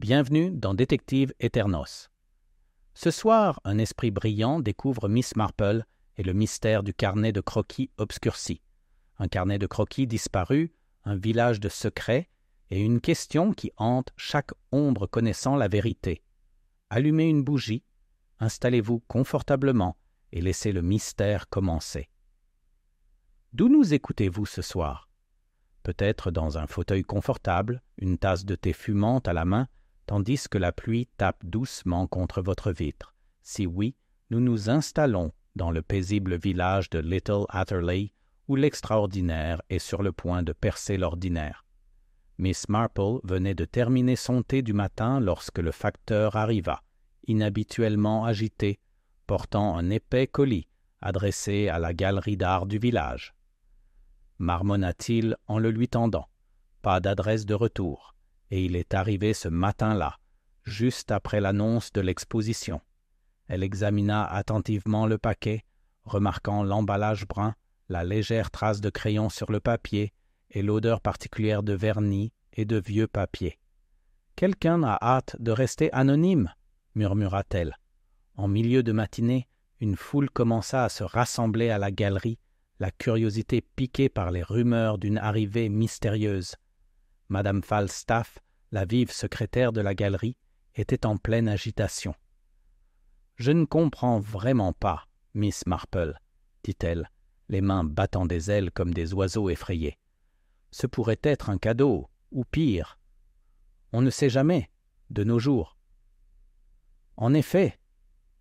Bienvenue dans Détective Eternos. Ce soir, un esprit brillant découvre Miss Marple et le mystère du carnet de croquis obscurci. Un carnet de croquis disparu, un village de secrets et une question qui hante chaque ombre connaissant la vérité. Allumez une bougie, installez-vous confortablement et laissez le mystère commencer. D'où nous écoutez-vous ce soir? Peut-être dans un fauteuil confortable, une tasse de thé fumante à la main, tandis que la pluie tape doucement contre votre vitre. Si oui, nous nous installons dans le paisible village de Little Atherley, où l'extraordinaire est sur le point de percer l'ordinaire. Miss Marple venait de terminer son thé du matin lorsque le facteur arriva, inhabituellement agité, portant un épais colis adressé à la galerie d'art du village. Marmonna-t-il en le lui tendant. Pas d'adresse de retour, et il est arrivé ce matin-là, juste après l'annonce de l'exposition. Elle examina attentivement le paquet, remarquant l'emballage brun, la légère trace de crayon sur le papier et l'odeur particulière de vernis et de vieux papier. « Quelqu'un a hâte de rester anonyme » murmura-t-elle. En milieu de matinée, une foule commença à se rassembler à la galerie, la curiosité piquée par les rumeurs d'une arrivée mystérieuse. Madame Falstaff, la vive secrétaire de la galerie, était en pleine agitation. « Je ne comprends vraiment pas, Miss Marple, » dit-elle, les mains battant des ailes comme des oiseaux effrayés. « Ce pourrait être un cadeau, ou pire. On ne sait jamais, de nos jours. »« En effet, »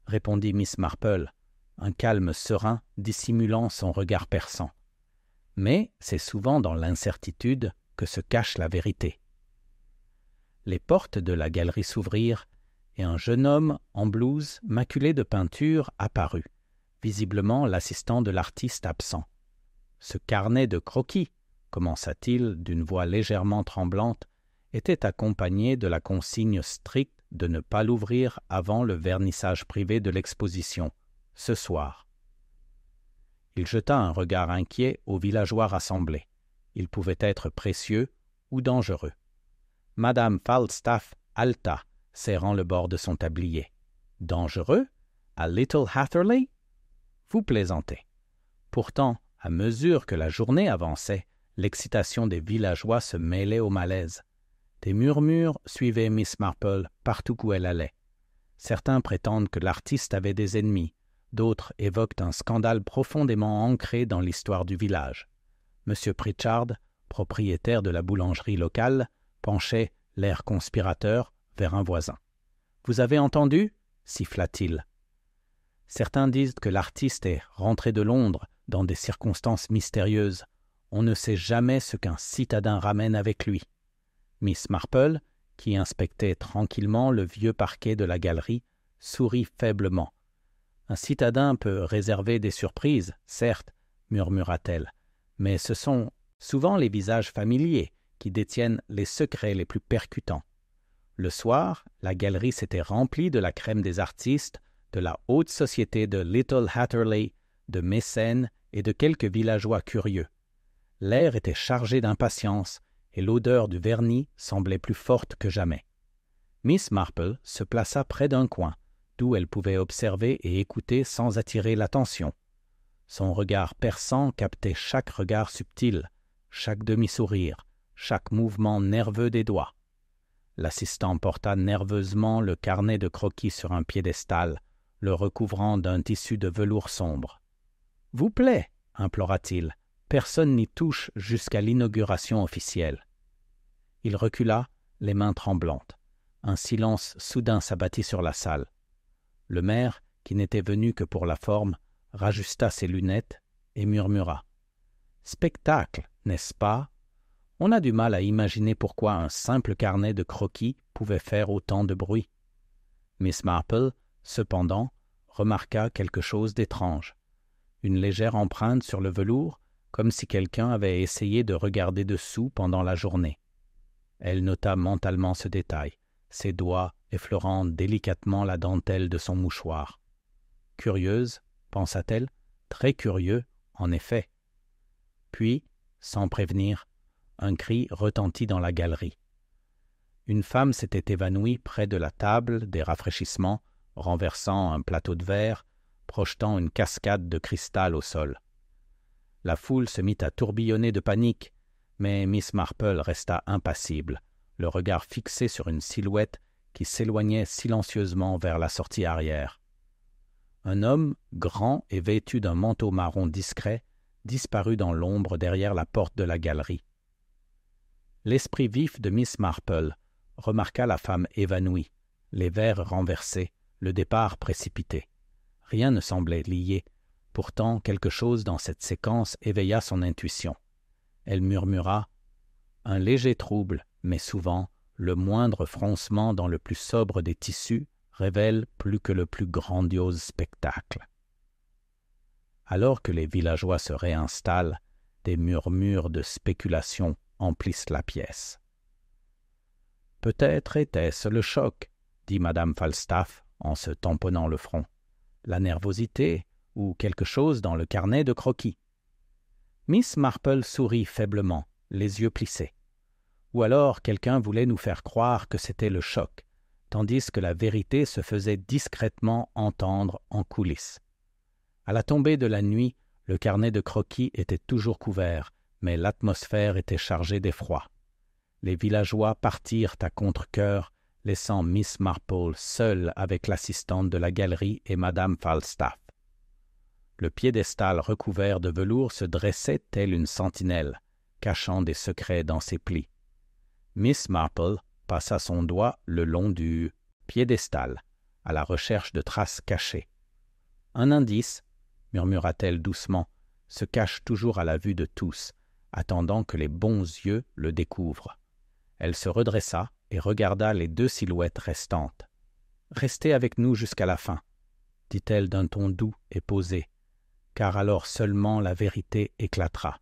répondit Miss Marple, un calme serein dissimulant son regard perçant. « Mais c'est souvent dans l'incertitude que se cache la vérité. » Les portes de la galerie s'ouvrirent et un jeune homme en blouse maculé de peinture apparut, visiblement l'assistant de l'artiste absent. « Ce carnet de croquis, » commença-t-il d'une voix légèrement tremblante, était accompagné de la consigne stricte de ne pas l'ouvrir avant le vernissage privé de l'exposition, ce soir. Il jeta un regard inquiet aux villageois rassemblés. Ils pouvaient être précieux ou dangereux. Madame Falstaff halta, serrant le bord de son tablier. « Dangereux? À Little Atherley? Vous plaisantez. » Pourtant, à mesure que la journée avançait, l'excitation des villageois se mêlait au malaise. Des murmures suivaient Miss Marple partout où elle allait. Certains prétendent que l'artiste avait des ennemis, d'autres évoquent un scandale profondément ancré dans l'histoire du village. M. Pritchard, propriétaire de la boulangerie locale, penchait, l'air conspirateur, vers un voisin. « Vous avez entendu » siffla-t-il. Certains disent que l'artiste est rentré de Londres dans des circonstances mystérieuses. On ne sait jamais ce qu'un citadin ramène avec lui. Miss Marple, qui inspectait tranquillement le vieux parquet de la galerie, sourit faiblement. « Un citadin peut réserver des surprises, certes, » murmura-t-elle, « mais ce sont souvent les visages familiers qui détiennent les secrets les plus percutants. » Le soir, la galerie s'était remplie de la crème des artistes, de la haute société de Little Atherley, de mécènes et de quelques villageois curieux. L'air était chargé d'impatience et l'odeur du vernis semblait plus forte que jamais. Miss Marple se plaça près d'un coin, d'où elle pouvait observer et écouter sans attirer l'attention. Son regard perçant captait chaque regard subtil, chaque demi-sourire, chaque mouvement nerveux des doigts. L'assistant porta nerveusement le carnet de croquis sur un piédestal, le recouvrant d'un tissu de velours sombre. « Vous plaît, » implora-t-il, « personne n'y touche jusqu'à l'inauguration officielle. » Il recula, les mains tremblantes. Un silence soudain s'abattit sur la salle. Le maire, qui n'était venu que pour la forme, rajusta ses lunettes et murmura. « Spectacle, n'est-ce pas? On a du mal à imaginer pourquoi un simple carnet de croquis pouvait faire autant de bruit. » Miss Marple, cependant, remarqua quelque chose d'étrange. Une légère empreinte sur le velours, comme si quelqu'un avait essayé de regarder dessous pendant la journée. Elle nota mentalement ce détail, ses doigts effleurant délicatement la dentelle de son mouchoir. Curieuse, pensa-t-elle, très curieux, en effet. Puis, sans prévenir, un cri retentit dans la galerie. Une femme s'était évanouie près de la table des rafraîchissements, renversant un plateau de verre, projetant une cascade de cristal au sol. La foule se mit à tourbillonner de panique, mais Miss Marple resta impassible, le regard fixé sur une silhouette qui s'éloignait silencieusement vers la sortie arrière. Un homme, grand et vêtu d'un manteau marron discret, disparut dans l'ombre derrière la porte de la galerie. L'esprit vif de Miss Marple remarqua la femme évanouie, les verres renversés, le départ précipité. Rien ne semblait lié. Pourtant, quelque chose dans cette séquence éveilla son intuition. Elle murmura « Un léger trouble, mais souvent, le moindre froncement dans le plus sobre des tissus révèle plus que le plus grandiose spectacle. » Alors que les villageois se réinstallent, des murmures de spéculation emplissent la pièce. « Peut-être était-ce le choc, » dit Madame Falstaff en se tamponnant le front. « La nervosité ou quelque chose dans le carnet de croquis. » Miss Marple sourit faiblement, les yeux plissés. Ou alors quelqu'un voulait nous faire croire que c'était le choc, tandis que la vérité se faisait discrètement entendre en coulisses. À la tombée de la nuit, le carnet de croquis était toujours couvert, mais l'atmosphère était chargée d'effroi. Les villageois partirent à contre-cœur, laissant Miss Marple seule avec l'assistante de la galerie et Madame Falstaff. Le piédestal recouvert de velours se dressait tel une sentinelle, cachant des secrets dans ses plis. Miss Marple passa son doigt le long du piédestal, à la recherche de traces cachées. « Un indice, » murmura-t-elle doucement, « se cache toujours à la vue de tous, attendant que les bons yeux le découvrent. » Elle se redressa et regarda les deux silhouettes restantes. « Restez avec nous jusqu'à la fin, » dit-elle d'un ton doux et posé, car alors seulement la vérité éclatera.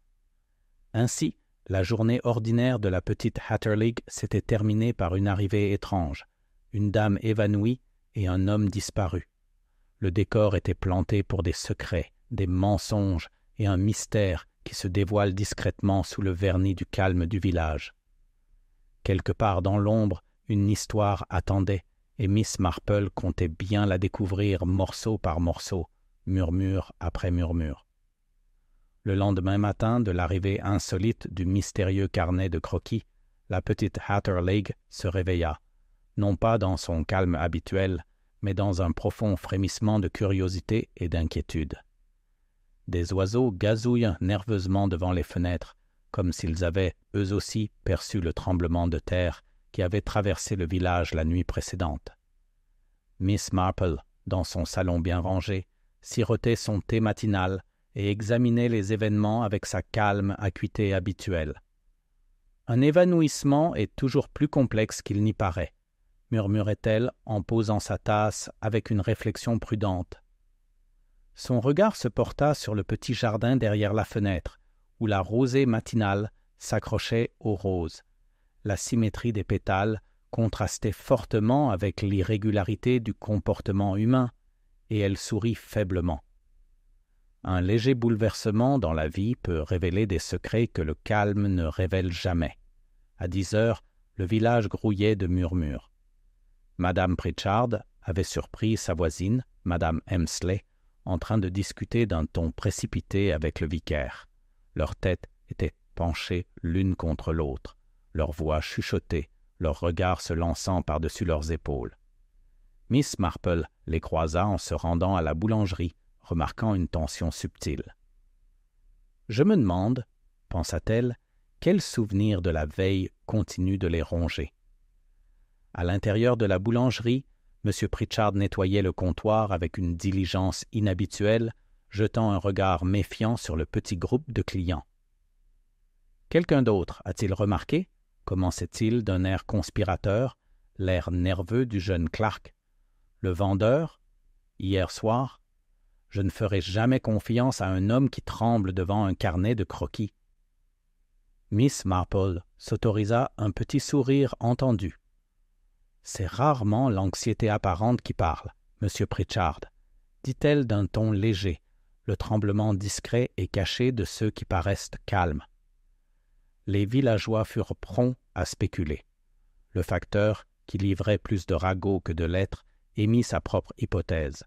Ainsi, la journée ordinaire de la petite Hatterlig s'était terminée par une arrivée étrange, une dame évanouie et un homme disparu. Le décor était planté pour des secrets, des mensonges et un mystère qui se dévoile discrètement sous le vernis du calme du village. Quelque part dans l'ombre, une histoire attendait, et Miss Marple comptait bien la découvrir morceau par morceau, murmure après murmure. Le lendemain matin de l'arrivée insolite du mystérieux carnet de croquis, la petite Hatterlig se réveilla, non pas dans son calme habituel, mais dans un profond frémissement de curiosité et d'inquiétude. Des oiseaux gazouillent nerveusement devant les fenêtres, comme s'ils avaient, eux aussi, perçu le tremblement de terre qui avait traversé le village la nuit précédente. Miss Marple, dans son salon bien rangé, sirotait son thé matinal et examinait les événements avec sa calme acuité habituelle. « Un évanouissement est toujours plus complexe qu'il n'y paraît, » murmurait-elle en posant sa tasse avec une réflexion prudente. Son regard se porta sur le petit jardin derrière la fenêtre, où la rosée matinale s'accrochait aux roses. La symétrie des pétales contrastait fortement avec l'irrégularité du comportement humain, et elle sourit faiblement. Un léger bouleversement dans la vie peut révéler des secrets que le calme ne révèle jamais. À 10 heures, le village grouillait de murmures. Madame Pritchard avait surpris sa voisine, Madame Hemsley, en train de discuter d'un ton précipité avec le vicaire. Leurs têtes étaient penchées l'une contre l'autre, leurs voix chuchotées, leurs regards se lançant par-dessus leurs épaules. Miss Marple les croisa en se rendant à la boulangerie, remarquant une tension subtile. « Je me demande, » pensa-t-elle, « quel souvenir de la veille continue de les ronger. » À l'intérieur de la boulangerie, M. Pritchard nettoyait le comptoir avec une diligence inhabituelle, jetant un regard méfiant sur le petit groupe de clients. « Quelqu'un d'autre a-t-il remarqué ?» commençait-il d'un air conspirateur, l'air nerveux du jeune Clark. « Le vendeur, hier soir, je ne ferai jamais confiance à un homme qui tremble devant un carnet de croquis. » Miss Marple s'autorisa un petit sourire entendu. « C'est rarement l'anxiété apparente qui parle, Monsieur Pritchard, » dit-elle d'un ton léger, le tremblement discret et caché de ceux qui paraissent calmes. Les villageois furent prompts à spéculer. Le facteur, qui livrait plus de ragots que de lettres, émit sa propre hypothèse.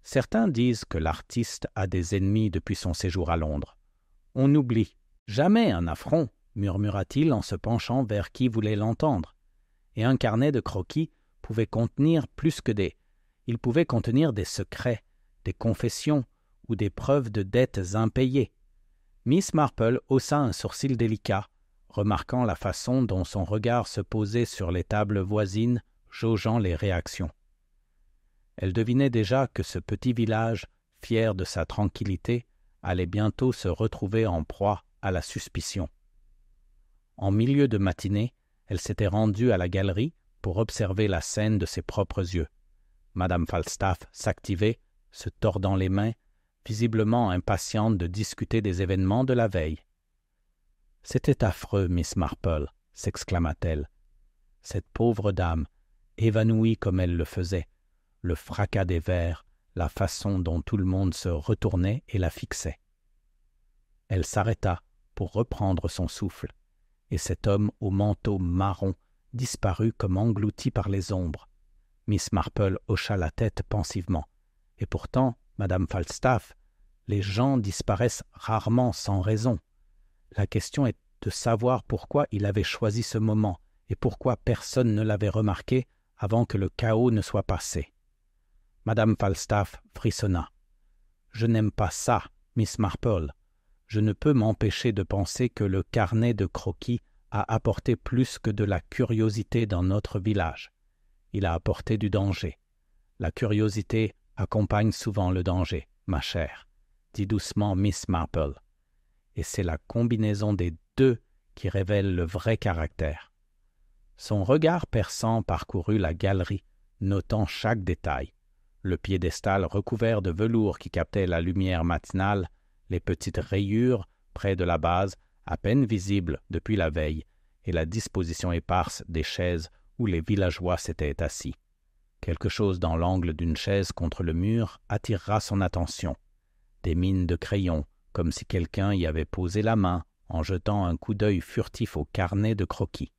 Certains disent que l'artiste a des ennemis depuis son séjour à Londres. On oublie. Jamais un affront, murmura-t-il en se penchant vers qui voulait l'entendre. Et un carnet de croquis pouvait contenir plus que des... Il pouvait contenir des secrets, des confessions ou des preuves de dettes impayées. Miss Marple haussa un sourcil délicat, remarquant la façon dont son regard se posait sur les tables voisines, jaugeant les réactions. Elle devinait déjà que ce petit village, fier de sa tranquillité, allait bientôt se retrouver en proie à la suspicion. En milieu de matinée, elle s'était rendue à la galerie pour observer la scène de ses propres yeux. Madame Falstaff s'activait, se tordant les mains, visiblement impatiente de discuter des événements de la veille. « C'était affreux, Miss Marple, » s'exclama-t-elle. Cette pauvre dame, évanouie comme elle le faisait, le fracas des verres, la façon dont tout le monde se retournait et la fixait. Elle s'arrêta pour reprendre son souffle, et cet homme au manteau marron disparut comme englouti par les ombres. Miss Marple hocha la tête pensivement. Et pourtant, Madame Falstaff, les gens disparaissent rarement sans raison. La question est de savoir pourquoi il avait choisi ce moment et pourquoi personne ne l'avait remarqué avant que le chaos ne soit passé. Madame Falstaff frissonna. « Je n'aime pas ça, Miss Marple. Je ne peux m'empêcher de penser que le carnet de croquis a apporté plus que de la curiosité dans notre village. Il a apporté du danger. La curiosité accompagne souvent le danger, ma chère, dit doucement Miss Marple. Et c'est la combinaison des deux qui révèle le vrai caractère. Son regard perçant parcourut la galerie, notant chaque détail. Le piédestal recouvert de velours qui captait la lumière matinale, les petites rayures près de la base, à peine visibles depuis la veille, et la disposition éparse des chaises où les villageois s'étaient assis. Quelque chose dans l'angle d'une chaise contre le mur attirera son attention. Des mines de crayon, comme si quelqu'un y avait posé la main en jetant un coup d'œil furtif au carnet de croquis.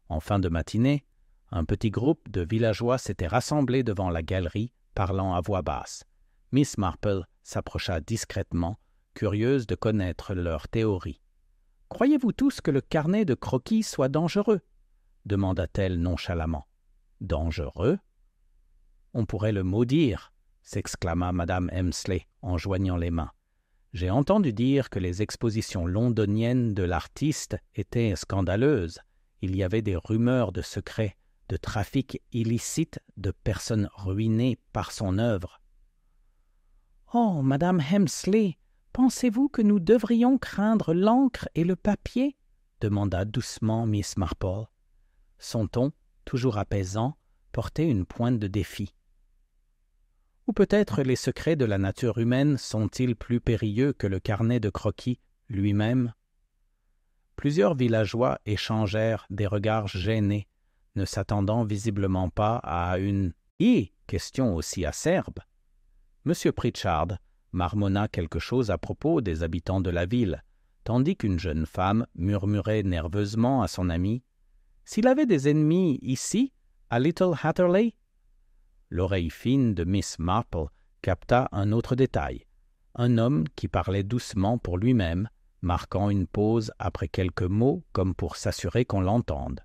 En fin de matinée, un petit groupe de villageois s'était rassemblé devant la galerie, parlant à voix basse. Miss Marple s'approcha discrètement, curieuse de connaître leur théorie. « Croyez-vous tous que le carnet de croquis soit dangereux ?» demanda-t-elle nonchalamment. « Dangereux ?» « On pourrait le maudire !» s'exclama Madame Hemsley en joignant les mains. « J'ai entendu dire que les expositions londoniennes de l'artiste étaient scandaleuses. Il y avait des rumeurs de secrets, de trafic illicite, de personnes ruinées par son œuvre. »« Oh, Madame Hemsley, pensez-vous que nous devrions craindre l'encre et le papier ?» demanda doucement Miss Marple. Son ton, toujours apaisant, portait une pointe de défi. Ou peut-être les secrets de la nature humaine sont-ils plus périlleux que le carnet de croquis lui-même? Plusieurs villageois échangèrent des regards gênés, ne s'attendant visiblement pas à une question aussi acerbe. M. Pritchard marmonna quelque chose à propos des habitants de la ville, tandis qu'une jeune femme murmurait nerveusement à son ami « S'il avait des ennemis ici, à Little Hatterley ?» L'oreille fine de Miss Marple capta un autre détail, un homme qui parlait doucement pour lui-même, marquant une pause après quelques mots comme pour s'assurer qu'on l'entende.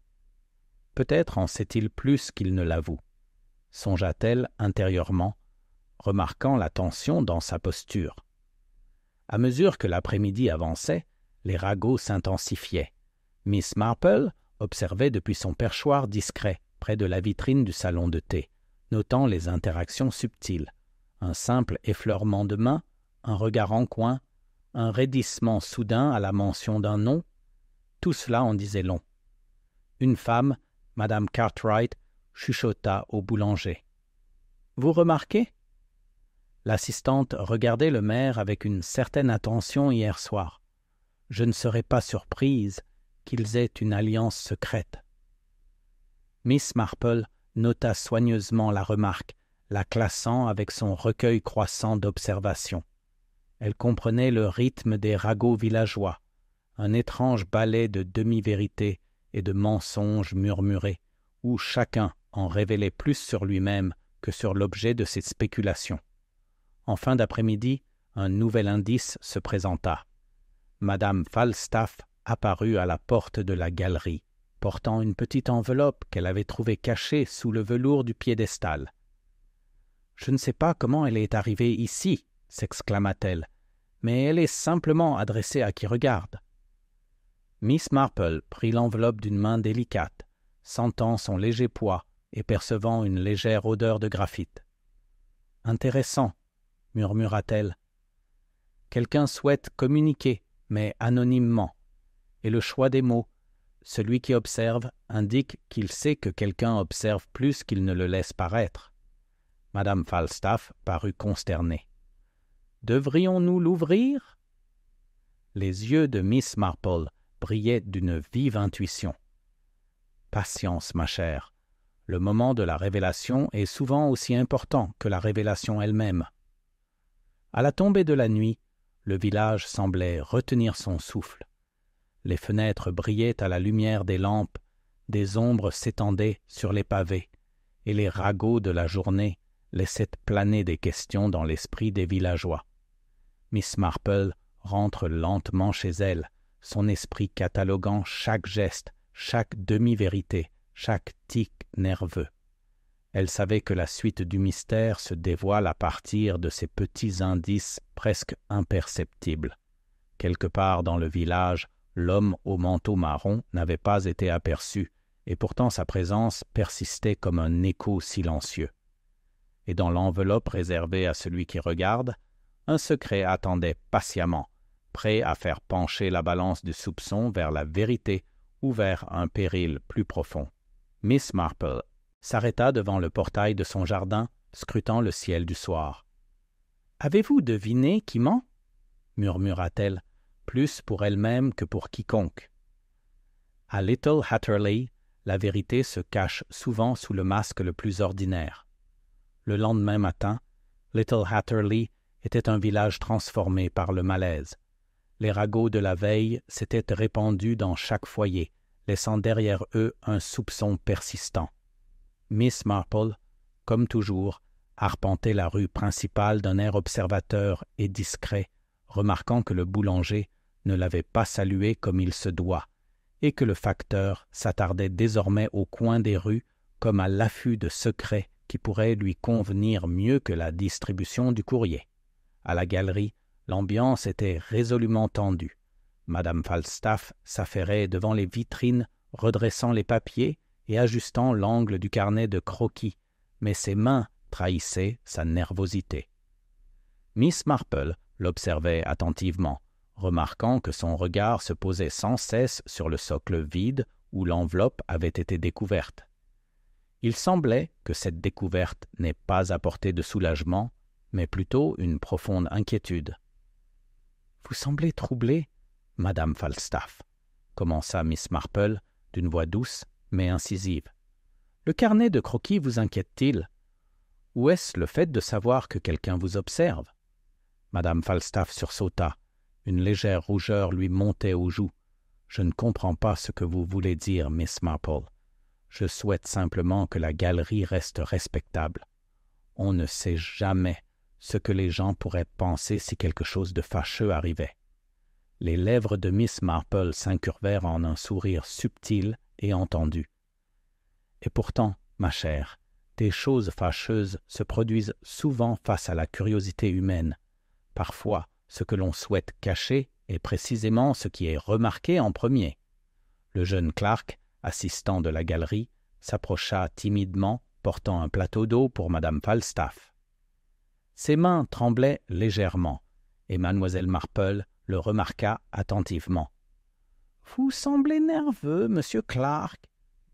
Peut-être en sait-il plus qu'il ne l'avoue, songea-t-elle intérieurement, remarquant la tension dans sa posture. À mesure que l'après-midi avançait, les ragots s'intensifiaient. Miss Marple observait depuis son perchoir discret, près de la vitrine du salon de thé, notant les interactions subtiles, un simple effleurement de main, un regard en coin, un raidissement soudain à la mention d'un nom, tout cela en disait long. Une femme, Madame Cartwright, chuchota au boulanger. « Vous remarquez ?» L'assistante regardait le maire avec une certaine attention hier soir. Je ne serais pas surprise qu'ils aient une alliance secrète. Miss Marple nota soigneusement la remarque, la classant avec son recueil croissant d'observations. Elle comprenait le rythme des ragots villageois, un étrange ballet de demi-vérités et de mensonges murmurés, où chacun en révélait plus sur lui-même que sur l'objet de ses spéculations. En fin d'après-midi, un nouvel indice se présenta. Madame Falstaff apparut à la porte de la galerie, portant une petite enveloppe qu'elle avait trouvée cachée sous le velours du piédestal. « Je ne sais pas comment elle est arrivée ici, » s'exclama-t-elle, « mais elle est simplement adressée à qui regarde. » Miss Marple prit l'enveloppe d'une main délicate, sentant son léger poids et percevant une légère odeur de graphite. « Intéressant, » murmura-t-elle. « Quelqu'un souhaite communiquer, mais anonymement. Et le choix des mots, celui qui observe, indique qu'il sait que quelqu'un observe plus qu'il ne le laisse paraître. » Madame Falstaff parut consternée. « Devrions-nous l'ouvrir » Les yeux de Miss Marple brillaient d'une vive intuition. « Patience, ma chère. Le moment de la révélation est souvent aussi important que la révélation elle-même. » À la tombée de la nuit, le village semblait retenir son souffle. Les fenêtres brillaient à la lumière des lampes, des ombres s'étendaient sur les pavés, et les ragots de la journée laissaient planer des questions dans l'esprit des villageois. Miss Marple rentre lentement chez elle, son esprit cataloguant chaque geste, chaque demi-vérité, chaque tic nerveux. Elle savait que la suite du mystère se dévoile à partir de ces petits indices presque imperceptibles. Quelque part dans le village, l'homme au manteau marron n'avait pas été aperçu, et pourtant sa présence persistait comme un écho silencieux. Et dans l'enveloppe réservée à celui qui regarde, un secret attendait patiemment, prêt à faire pencher la balance du soupçon vers la vérité ou vers un péril plus profond. Miss Marple s'arrêta devant le portail de son jardin, scrutant le ciel du soir. « Avez-vous deviné qui ment » murmura-t-elle, plus pour elle-même que pour quiconque. À Little Hatterley, la vérité se cache souvent sous le masque le plus ordinaire. Le lendemain matin, Little Hatterley était un village transformé par le malaise. Les ragots de la veille s'étaient répandus dans chaque foyer, laissant derrière eux un soupçon persistant. Miss Marple, comme toujours, arpentait la rue principale d'un air observateur et discret, remarquant que le boulanger ne l'avait pas salué comme il se doit, et que le facteur s'attardait désormais au coin des rues comme à l'affût de secrets qui pourraient lui convenir mieux que la distribution du courrier. À la galerie, l'ambiance était résolument tendue. Madame Falstaff s'affairait devant les vitrines, redressant les papiers et ajustant l'angle du carnet de croquis, mais ses mains trahissaient sa nervosité. Miss Marple l'observait attentivement, remarquant que son regard se posait sans cesse sur le socle vide où l'enveloppe avait été découverte. Il semblait que cette découverte n'ait pas apporté de soulagement, mais plutôt une profonde inquiétude. « Vous semblez troublée, Madame Falstaff, » commença Miss Marple d'une voix douce mais incisive. « Le carnet de croquis vous inquiète-t-il? Ou est-ce le fait de savoir que quelqu'un vous observe ?» Madame Falstaff sursauta. Une légère rougeur lui montait aux joues. « Je ne comprends pas ce que vous voulez dire, Miss Marple. Je souhaite simplement que la galerie reste respectable. On ne sait jamais ce que les gens pourraient penser si quelque chose de fâcheux arrivait. » Les lèvres de Miss Marple s'incurvèrent en un sourire subtil et entendu. « Et pourtant, ma chère, des choses fâcheuses se produisent souvent face à la curiosité humaine. Parfois, ce que l'on souhaite cacher est précisément ce qui est remarqué en premier. » Le jeune Clark, assistant de la galerie, s'approcha timidement, portant un plateau d'eau pour Madame Falstaff. Ses mains tremblaient légèrement, et Mademoiselle Marple le remarqua attentivement. « Vous semblez nerveux, Monsieur Clark, »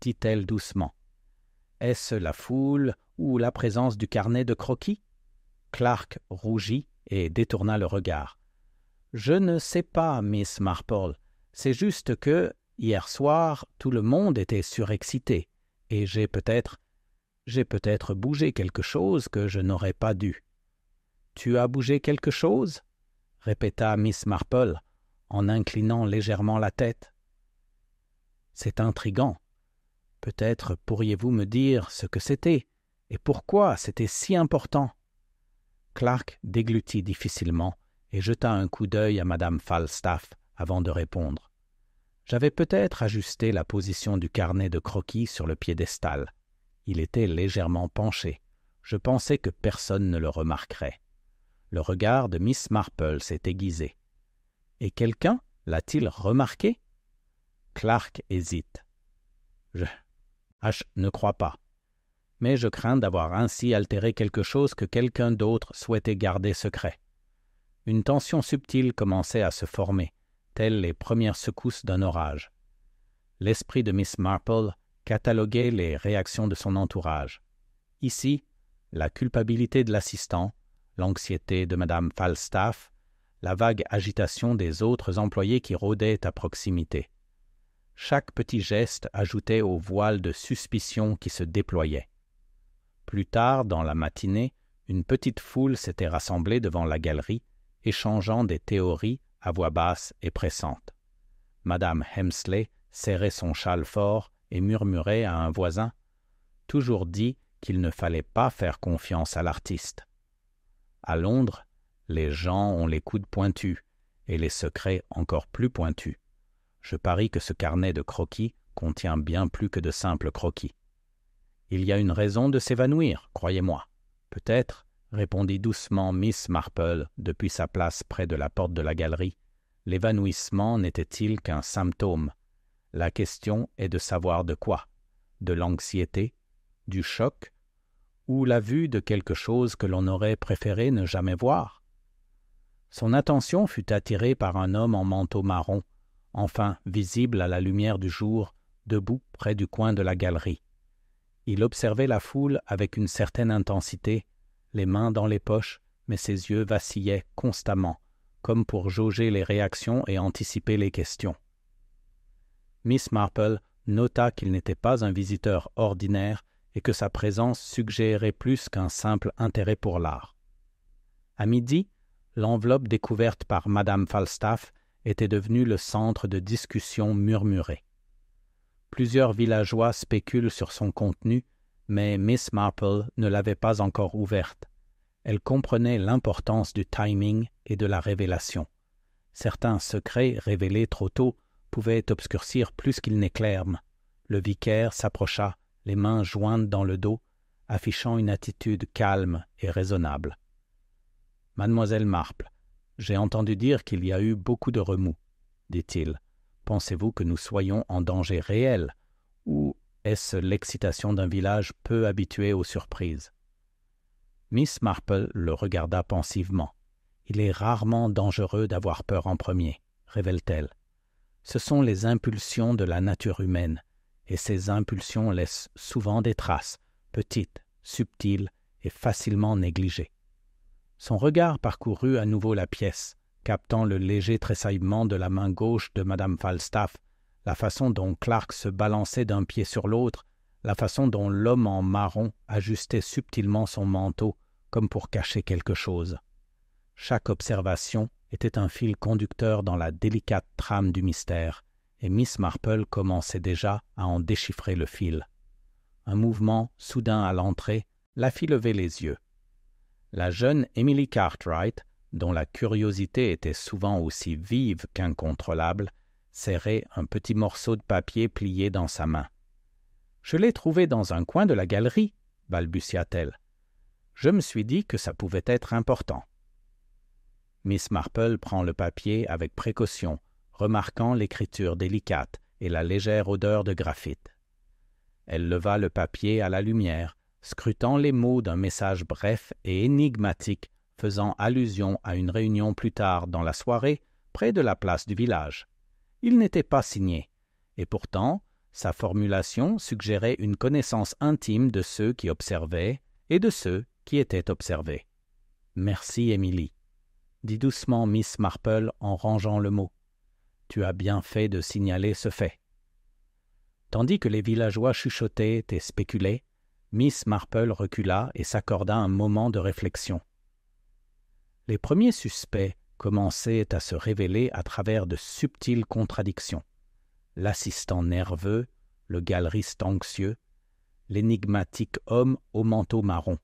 dit-elle doucement. « Est-ce la foule ou la présence du carnet de croquis ?» Clark rougit et détourna le regard. « Je ne sais pas, Miss Marple. C'est juste que, hier soir, tout le monde était surexcité, et j'ai peut-être bougé quelque chose que je n'aurais pas dû. »« Tu as bougé quelque chose ?» répéta Miss Marple, en inclinant légèrement la tête. « C'est intriguant. Peut-être pourriez-vous me dire ce que c'était et pourquoi c'était si important. » Clark déglutit difficilement et jeta un coup d'œil à Madame Falstaff avant de répondre. « J'avais peut-être ajusté la position du carnet de croquis sur le piédestal. Il était légèrement penché. Je pensais que personne ne le remarquerait. » Le regard de Miss Marple s'est aiguisé. « Et quelqu'un l'a-t-il remarqué ?» Clark hésite. « Je ne crois pas. Mais je crains d'avoir ainsi altéré quelque chose que quelqu'un d'autre souhaitait garder secret. » Une tension subtile commençait à se former, telles les premières secousses d'un orage. L'esprit de Miss Marple cataloguait les réactions de son entourage. Ici, la culpabilité de l'assistant, l'anxiété de Madame Falstaff, la vague agitation des autres employés qui rôdaient à proximité. Chaque petit geste ajoutait au voile de suspicion qui se déployait. Plus tard, dans la matinée, une petite foule s'était rassemblée devant la galerie, échangeant des théories à voix basse et pressante. Madame Hemsley serrait son châle fort et murmurait à un voisin « Toujours dit qu'il ne fallait pas faire confiance à l'artiste. » À Londres, les gens ont les coudes pointus et les secrets encore plus pointus. Je parie que ce carnet de croquis contient bien plus que de simples croquis. Il y a une raison de s'évanouir, croyez-moi. Peut-être, répondit doucement Miss Marple depuis sa place près de la porte de la galerie, l'évanouissement n'était-il qu'un symptôme. La question est de savoir de quoi? De l'anxiété? Du choc? Ou la vue de quelque chose que l'on aurait préféré ne jamais voir? Son attention fut attirée par un homme en manteau marron, enfin visible à la lumière du jour, debout près du coin de la galerie. Il observait la foule avec une certaine intensité, les mains dans les poches, mais ses yeux vacillaient constamment, comme pour jauger les réactions et anticiper les questions. Miss Marple nota qu'il n'était pas un visiteur ordinaire et que sa présence suggérait plus qu'un simple intérêt pour l'art. À midi, l'enveloppe découverte par Madame Falstaff était devenue le centre de discussions murmurées. Plusieurs villageois spéculent sur son contenu, mais Miss Marple ne l'avait pas encore ouverte. Elle comprenait l'importance du timing et de la révélation. Certains secrets révélés trop tôt pouvaient obscurcir plus qu'ils n'éclairent. Le vicaire s'approcha, les mains jointes dans le dos, affichant une attitude calme et raisonnable. « Mademoiselle Marple, j'ai entendu dire qu'il y a eu beaucoup de remous, dit-il. Pensez-vous que nous soyons en danger réel, ou est-ce l'excitation d'un village peu habitué aux surprises ?» Miss Marple le regarda pensivement. « Il est rarement dangereux d'avoir peur en premier, » révèle-t-elle. « Ce sont les impulsions de la nature humaine, et ces impulsions laissent souvent des traces, petites, subtiles et facilement négligées. » Son regard parcourut à nouveau la pièce, captant le léger tressaillement de la main gauche de Madame Falstaff, la façon dont Clark se balançait d'un pied sur l'autre, la façon dont l'homme en marron ajustait subtilement son manteau, comme pour cacher quelque chose. Chaque observation était un fil conducteur dans la délicate trame du mystère, et Miss Marple commençait déjà à en déchiffrer le fil. Un mouvement soudain à l'entrée la fit lever les yeux. La jeune Emily Cartwright, dont la curiosité était souvent aussi vive qu'incontrôlable, serrait un petit morceau de papier plié dans sa main. « Je l'ai trouvé dans un coin de la galerie, » balbutia-t-elle. « Je me suis dit que ça pouvait être important. » Miss Marple prend le papier avec précaution, remarquant l'écriture délicate et la légère odeur de graphite. Elle leva le papier à la lumière, scrutant les mots d'un message bref et énigmatique faisant allusion à une réunion plus tard dans la soirée près de la place du village. Il n'était pas signé, et pourtant sa formulation suggérait une connaissance intime de ceux qui observaient et de ceux qui étaient observés. « Merci, Émilie, » dit doucement Miss Marple en rangeant le mot. « Tu as bien fait de signaler ce fait. » Tandis que les villageois chuchotaient et spéculaient, Miss Marple recula et s'accorda un moment de réflexion. Les premiers suspects commençaient à se révéler à travers de subtiles contradictions. L'assistant nerveux, le galeriste anxieux, l'énigmatique homme au manteau marron.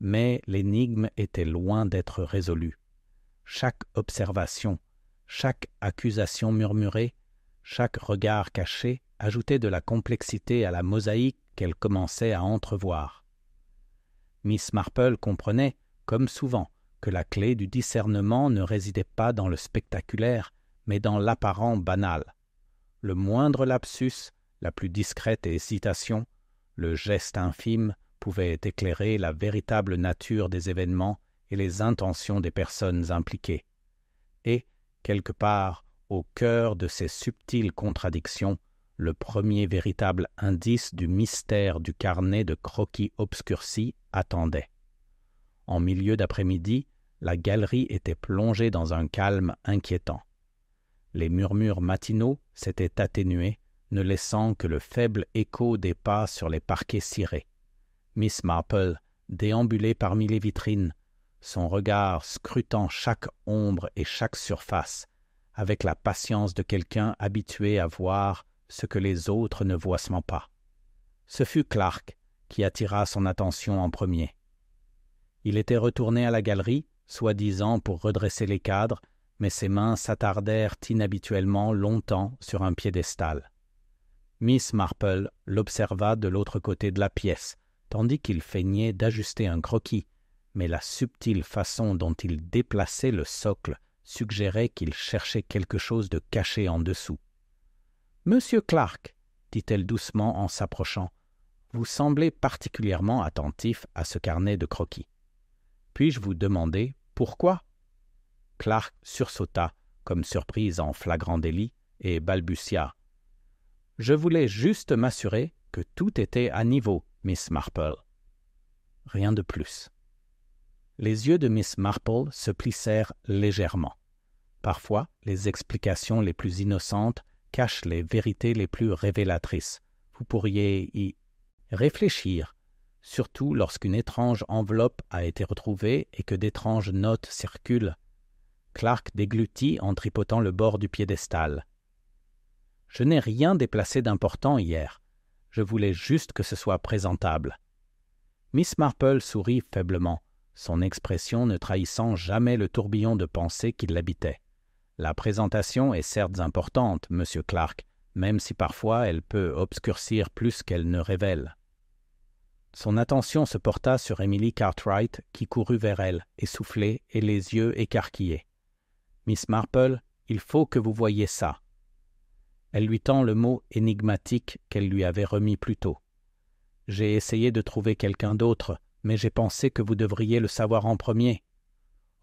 Mais l'énigme était loin d'être résolue. Chaque observation, chaque accusation murmurée, chaque regard caché ajoutait de la complexité à la mosaïque qu'elle commençait à entrevoir. Miss Marple comprenait, comme souvent, que la clé du discernement ne résidait pas dans le spectaculaire, mais dans l'apparent banal. Le moindre lapsus, la plus discrète hésitation, le geste infime pouvait éclairer la véritable nature des événements et les intentions des personnes impliquées. Et, quelque part, au cœur de ces subtiles contradictions, le premier véritable indice du mystère du carnet de croquis obscurcis attendait. En milieu d'après-midi, la galerie était plongée dans un calme inquiétant. Les murmures matinaux s'étaient atténués, ne laissant que le faible écho des pas sur les parquets cirés. Miss Marple déambulait parmi les vitrines, son regard scrutant chaque ombre et chaque surface, avec la patience de quelqu'un habitué à voir ce que les autres ne voient pas. Ce fut Clark qui attira son attention en premier. Il était retourné à la galerie, soi-disant pour redresser les cadres, mais ses mains s'attardèrent inhabituellement longtemps sur un piédestal. Miss Marple l'observa de l'autre côté de la pièce, tandis qu'il feignait d'ajuster un croquis, mais la subtile façon dont il déplaçait le socle suggérait qu'il cherchait quelque chose de caché en dessous. « Monsieur Clark, » dit-elle doucement en s'approchant, « vous semblez particulièrement attentif à ce carnet de croquis. Puis-je vous demander pourquoi ?» Clark sursauta, comme surprise en flagrant délit, et balbutia. « Je voulais juste m'assurer que tout était à niveau, Miss Marple. » Rien de plus. Les yeux de Miss Marple se plissèrent légèrement. Parfois, les explications les plus innocentes cachent les vérités les plus révélatrices. Vous pourriez y réfléchir, surtout lorsqu'une étrange enveloppe a été retrouvée et que d'étranges notes circulent. Clark déglutit en tripotant le bord du piédestal. « Je n'ai rien déplacé d'important hier. Je voulais juste que ce soit présentable. » Miss Marple sourit faiblement, son expression ne trahissant jamais le tourbillon de pensée qui l'habitait. La présentation est certes importante, Monsieur Clark, même si parfois elle peut obscurcir plus qu'elle ne révèle. Son attention se porta sur Emily Cartwright, qui courut vers elle, essoufflée et les yeux écarquillés. « Miss Marple, il faut que vous voyiez ça. » Elle lui tend le mot énigmatique qu'elle lui avait remis plus tôt. « J'ai essayé de trouver quelqu'un d'autre, mais j'ai pensé que vous devriez le savoir en premier. »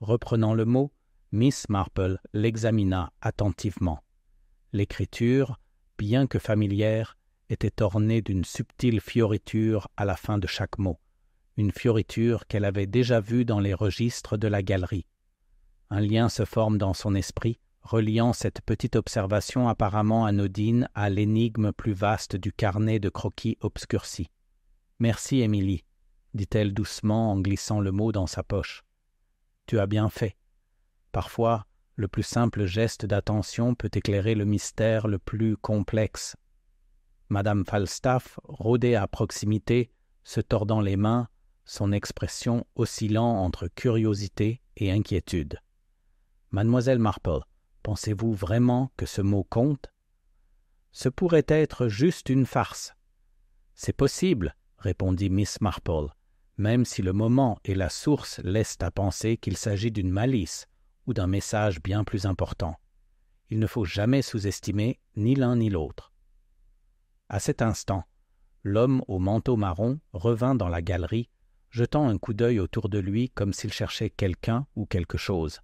Reprenant le mot, Miss Marple l'examina attentivement. L'écriture, bien que familière, était ornée d'une subtile fioriture à la fin de chaque mot, une fioriture qu'elle avait déjà vue dans les registres de la galerie. Un lien se forme dans son esprit, reliant cette petite observation apparemment anodine à l'énigme plus vaste du carnet de croquis obscurci. « Merci, Émilie, » dit-elle doucement en glissant le mot dans sa poche. « Tu as bien fait. Parfois, le plus simple geste d'attention peut éclairer le mystère le plus complexe. » Madame Falstaff rôdait à proximité, se tordant les mains, son expression oscillant entre curiosité et inquiétude. « Mademoiselle Marple, pensez-vous vraiment que ce mot compte ? Ce pourrait être juste une farce. »« C'est possible, » répondit Miss Marple, même si le moment et la source laissent à penser qu'il s'agit d'une malice ou d'un message bien plus important. Il ne faut jamais sous-estimer ni l'un ni l'autre. À cet instant, l'homme au manteau marron revint dans la galerie, jetant un coup d'œil autour de lui comme s'il cherchait quelqu'un ou quelque chose.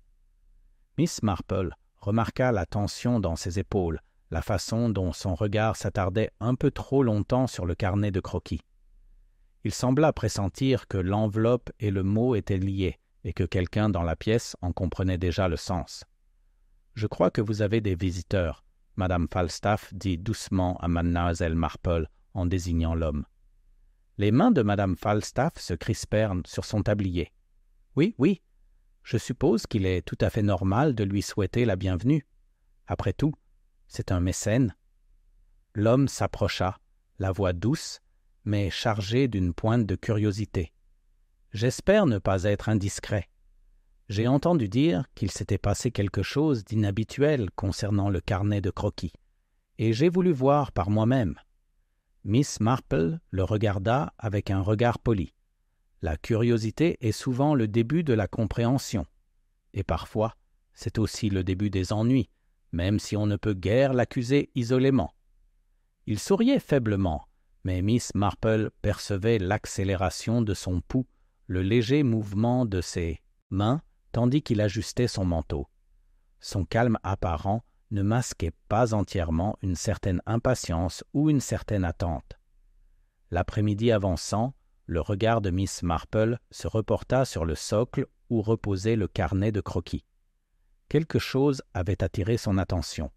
Miss Marple remarqua la tension dans ses épaules, la façon dont son regard s'attardait un peu trop longtemps sur le carnet de croquis. Il sembla pressentir que l'enveloppe et le mot étaient liés et que quelqu'un dans la pièce en comprenait déjà le sens. « Je crois que vous avez des visiteurs, » Madame Falstaff dit doucement à Mademoiselle Marple en désignant l'homme. Les mains de Madame Falstaff se crispèrent sur son tablier. « Oui, oui, je suppose qu'il est tout à fait normal de lui souhaiter la bienvenue. Après tout, c'est un mécène. » L'homme s'approcha, la voix douce, mais chargée d'une pointe de curiosité. « J'espère ne pas être indiscret. J'ai entendu dire qu'il s'était passé quelque chose d'inhabituel concernant le carnet de croquis, et j'ai voulu voir par moi-même. » Miss Marple le regarda avec un regard poli. La curiosité est souvent le début de la compréhension, et parfois c'est aussi le début des ennuis, même si on ne peut guère l'accuser isolément. Il souriait faiblement, mais Miss Marple percevait l'accélération de son pouls, le léger mouvement de ses mains, tandis qu'il ajustait son manteau. Son calme apparent ne masquait pas entièrement une certaine impatience ou une certaine attente. L'après-midi avançant, le regard de Miss Marple se reporta sur le socle où reposait le carnet de croquis. Quelque chose avait attiré son attention.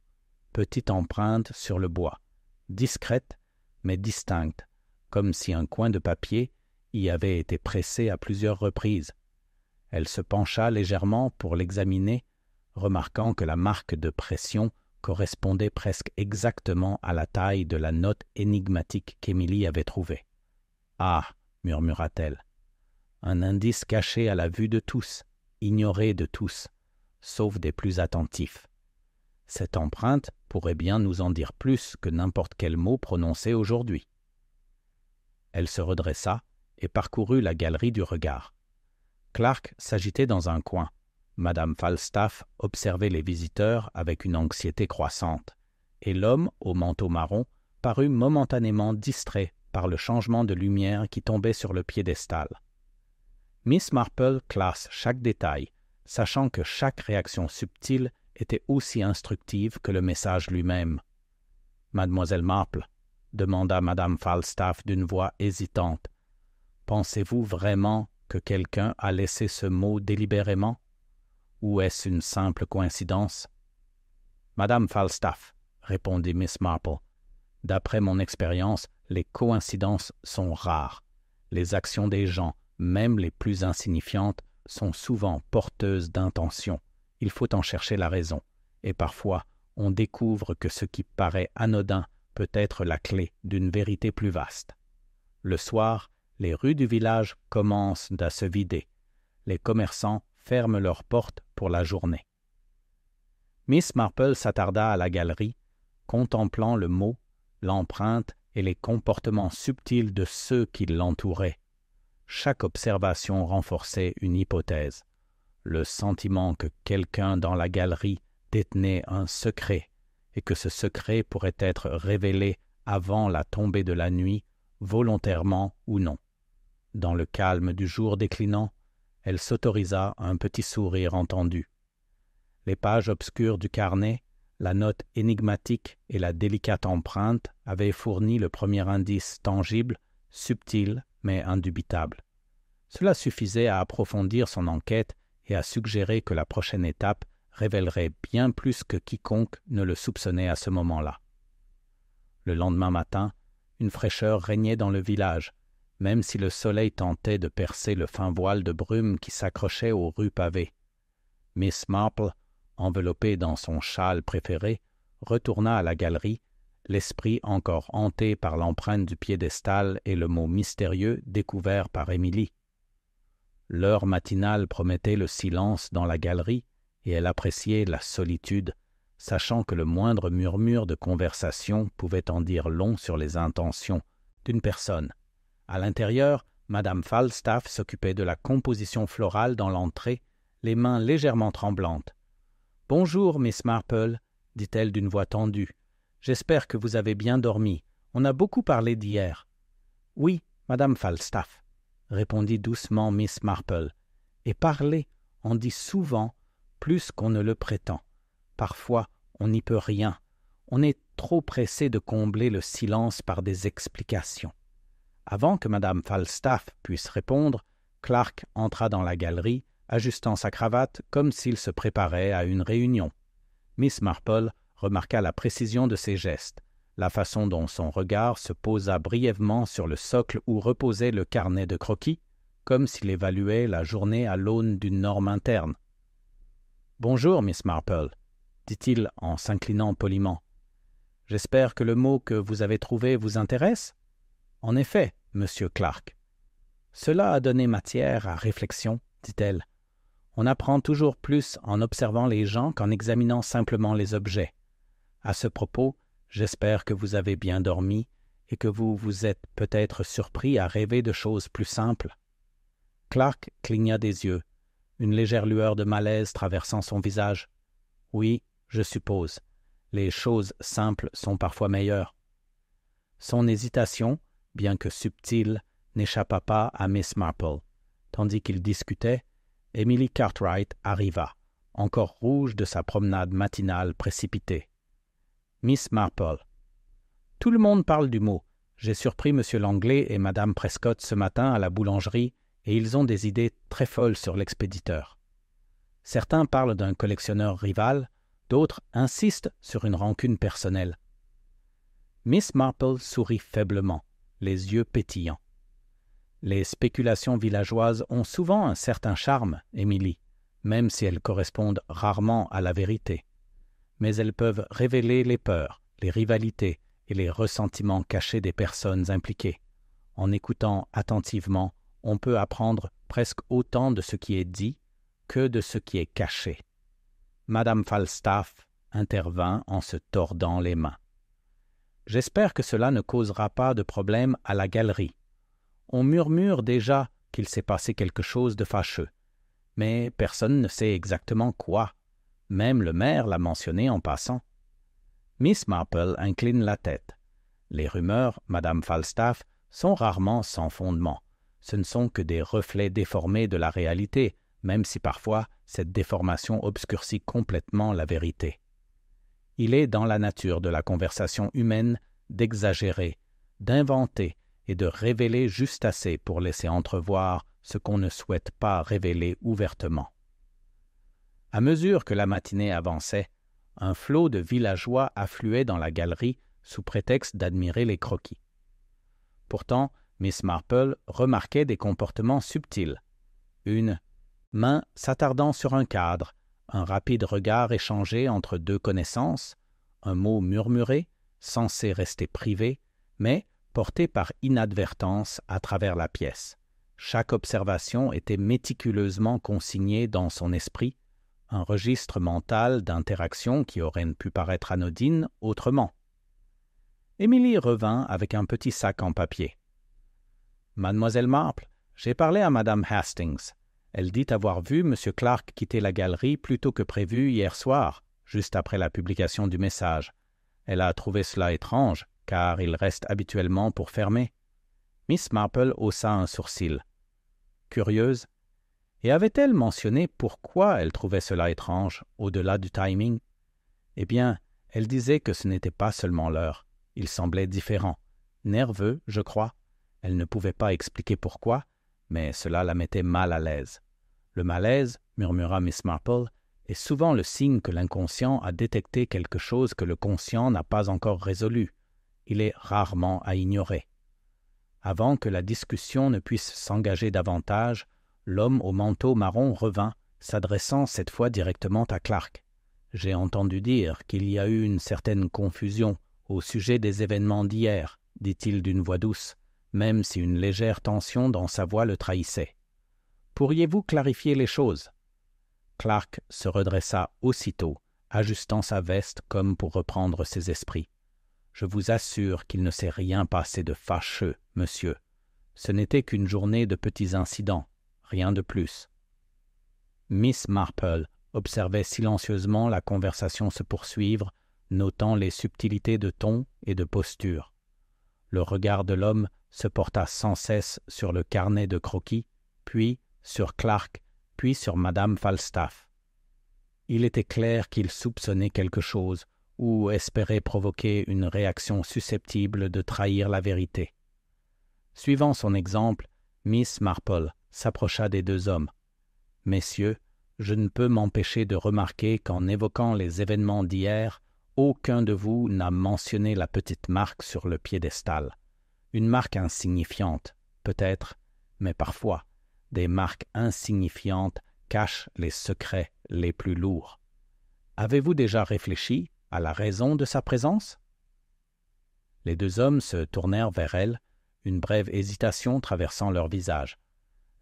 Petite empreinte sur le bois, discrète mais distincte, comme si un coin de papier y avait été pressé à plusieurs reprises. Elle se pencha légèrement pour l'examiner, remarquant que la marque de pression correspondait presque exactement à la taille de la note énigmatique qu'Émilie avait trouvée. « Ah !» murmura-t-elle. « Un indice caché à la vue de tous, ignoré de tous, sauf des plus attentifs. Cette empreinte pourrait bien nous en dire plus que n'importe quel mot prononcé aujourd'hui. » Elle se redressa et parcourut la galerie du regard. Clark s'agitait dans un coin. Madame Falstaff observait les visiteurs avec une anxiété croissante, et l'homme au manteau marron parut momentanément distrait par le changement de lumière qui tombait sur le piédestal. Miss Marple classe chaque détail, sachant que chaque réaction subtile était aussi instructive que le message lui-même. « Mademoiselle Marple, » demanda Madame Falstaff d'une voix hésitante, « pensez-vous vraiment que quelqu'un a laissé ce mot délibérément? Ou est-ce une simple coïncidence? » « Madame Falstaff, » répondit Miss Marple, « d'après mon expérience, les coïncidences sont rares. Les actions des gens, même les plus insignifiantes, sont souvent porteuses d'intentions. Il faut en chercher la raison, et parfois on découvre que ce qui paraît anodin peut être la clé d'une vérité plus vaste. Le soir, les rues du village commencent à se vider. Les commerçants ferment leurs portes pour la journée. Miss Marple s'attarda à la galerie, contemplant le mot, l'empreinte et les comportements subtils de ceux qui l'entouraient. Chaque observation renforçait une hypothèse. Le sentiment que quelqu'un dans la galerie détenait un secret et que ce secret pourrait être révélé avant la tombée de la nuit, volontairement ou non. Dans le calme du jour déclinant, elle s'autorisa un petit sourire entendu. Les pages obscures du carnet, la note énigmatique et la délicate empreinte avaient fourni le premier indice tangible, subtil mais indubitable. Cela suffisait à approfondir son enquête et à suggérer que la prochaine étape révélerait bien plus que quiconque ne le soupçonnait à ce moment-là. Le lendemain matin, une fraîcheur régnait dans le village, même si le soleil tentait de percer le fin voile de brume qui s'accrochait aux rues pavées. Miss Marple, enveloppée dans son châle préféré, retourna à la galerie, l'esprit encore hanté par l'empreinte du piédestal et le mot mystérieux découvert par Émilie. L'heure matinale promettait le silence dans la galerie, et elle appréciait la solitude, sachant que le moindre murmure de conversation pouvait en dire long sur les intentions d'une personne. À l'intérieur, Madame Falstaff s'occupait de la composition florale dans l'entrée, les mains légèrement tremblantes. « Bonjour, Miss Marple, » dit-elle d'une voix tendue. « J'espère que vous avez bien dormi. On a beaucoup parlé d'hier. »« Oui, Madame Falstaff, » répondit doucement Miss Marple. « Et parler, on dit souvent plus qu'on ne le prétend. Parfois, on n'y peut rien. On est trop pressé de combler le silence par des explications. » Avant que Madame Falstaff puisse répondre, Clark entra dans la galerie, ajustant sa cravate comme s'il se préparait à une réunion. Miss Marple remarqua la précision de ses gestes, la façon dont son regard se posa brièvement sur le socle où reposait le carnet de croquis, comme s'il évaluait la journée à l'aune d'une norme interne. « Bonjour, Miss Marple, » dit-il en s'inclinant poliment. J'espère que le mot que vous avez trouvé vous intéresse. En effet, monsieur Clark. Cela a donné matière à réflexion, dit-elle. On apprend toujours plus en observant les gens qu'en examinant simplement les objets. À ce propos, j'espère que vous avez bien dormi et que vous vous êtes peut-être surpris à rêver de choses plus simples. Clark cligna des yeux, une légère lueur de malaise traversant son visage. Oui, je suppose. Les choses simples sont parfois meilleures. Son hésitation, bien que subtile, n'échappa pas à Miss Marple. Tandis qu'ils discutaient, Emily Cartwright arriva, encore rouge de sa promenade matinale précipitée. Miss Marple. Tout le monde parle du mot. J'ai surpris M. Langley et Mme Prescott ce matin à la boulangerie et ils ont des idées très folles sur l'expéditeur. Certains parlent d'un collectionneur rival, d'autres insistent sur une rancune personnelle. Miss Marple sourit faiblement, les yeux pétillants. Les spéculations villageoises ont souvent un certain charme, Émilie, même si elles correspondent rarement à la vérité. Mais elles peuvent révéler les peurs, les rivalités et les ressentiments cachés des personnes impliquées. En écoutant attentivement, on peut apprendre presque autant de ce qui est dit que de ce qui est caché. Madame Falstaff intervint en se tordant les mains. « J'espère que cela ne causera pas de problème à la galerie. On murmure déjà qu'il s'est passé quelque chose de fâcheux, mais personne ne sait exactement quoi. Même le maire l'a mentionné en passant. » Miss Marple incline la tête. Les rumeurs, Madame Falstaff, sont rarement sans fondement. Ce ne sont que des reflets déformés de la réalité, même si parfois cette déformation obscurcit complètement la vérité. Il est dans la nature de la conversation humaine d'exagérer, d'inventer et de révéler juste assez pour laisser entrevoir ce qu'on ne souhaite pas révéler ouvertement. À mesure que la matinée avançait, un flot de villageois affluait dans la galerie sous prétexte d'admirer les croquis. Pourtant, Miss Marple remarquait des comportements subtils. Une main s'attardant sur un cadre, un rapide regard échangé entre deux connaissances, un mot murmuré, censé rester privé, mais porté par inadvertance à travers la pièce. Chaque observation était méticuleusement consignée dans son esprit, un registre mental d'interaction qui aurait pu paraître anodine autrement. Émilie revint avec un petit sac en papier. « Mademoiselle Marple, j'ai parlé à Madame Hastings. Elle dit avoir vu M. Clark quitter la galerie plus tôt que prévu hier soir, juste après la publication du message. Elle a trouvé cela étrange, car il reste habituellement pour fermer. » Miss Marple haussa un sourcil. Curieuse. Et avait-elle mentionné pourquoi elle trouvait cela étrange, au-delà du timing? Eh bien, elle disait que ce n'était pas seulement l'heure. Il semblait différent. Nerveux, je crois. Elle ne pouvait pas expliquer pourquoi, mais cela la mettait mal à l'aise. Le malaise, murmura Miss Marple, est souvent le signe que l'inconscient a détecté quelque chose que le conscient n'a pas encore résolu. Il est rarement à ignorer. Avant que la discussion ne puisse s'engager davantage, l'homme au manteau marron revint, s'adressant cette fois directement à Clark. « J'ai entendu dire qu'il y a eu une certaine confusion au sujet des événements d'hier, dit-il d'une voix douce, même si une légère tension dans sa voix le trahissait. Pourriez-vous clarifier les choses? » Clark se redressa aussitôt, ajustant sa veste comme pour reprendre ses esprits. « Je vous assure qu'il ne s'est rien passé de fâcheux, monsieur. Ce n'était qu'une journée de petits incidents, rien de plus. » Miss Marple observait silencieusement la conversation se poursuivre, notant les subtilités de ton et de posture. Le regard de l'homme se porta sans cesse sur le carnet de croquis, puis sur Clark, puis sur Madame Falstaff. Il était clair qu'il soupçonnait quelque chose ou espérait provoquer une réaction susceptible de trahir la vérité. Suivant son exemple, Miss Marple s'approcha des deux hommes. « Messieurs, je ne peux m'empêcher de remarquer qu'en évoquant les événements d'hier, aucun de vous n'a mentionné la petite marque sur le piédestal. Une marque insignifiante, peut-être, mais parfois, des marques insignifiantes cachent les secrets les plus lourds. Avez-vous déjà réfléchi à la raison de sa présence? » Les deux hommes se tournèrent vers elle, une brève hésitation traversant leur visage.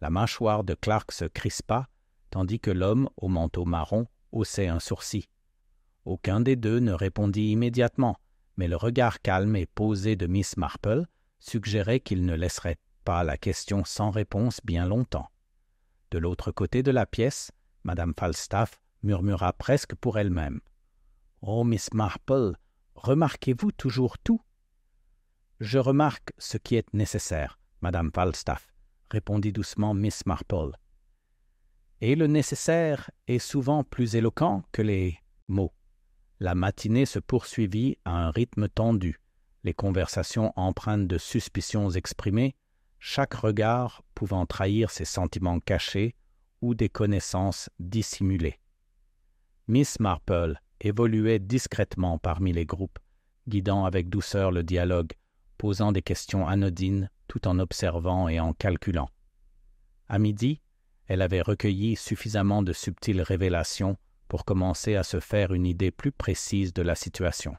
La mâchoire de Clark se crispa, tandis que l'homme au manteau marron haussait un sourcil. Aucun des deux ne répondit immédiatement, mais le regard calme et posé de Miss Marple suggérait qu'il ne laisserait pas la question sans réponse bien longtemps. De l'autre côté de la pièce, Madame Falstaff murmura presque pour elle-même. « Oh, Miss Marple, remarquez-vous toujours tout ?»« Je remarque ce qui est nécessaire, Madame Falstaff, » répondit doucement Miss Marple. « Et le nécessaire est souvent plus éloquent que les mots. » La matinée se poursuivit à un rythme tendu, les conversations empreintes de suspicions exprimées, chaque regard pouvant trahir ses sentiments cachés ou des connaissances dissimulées. Miss Marple évoluait discrètement parmi les groupes, guidant avec douceur le dialogue, posant des questions anodines tout en observant et en calculant. À midi, elle avait recueilli suffisamment de subtiles révélations pour commencer à se faire une idée plus précise de la situation.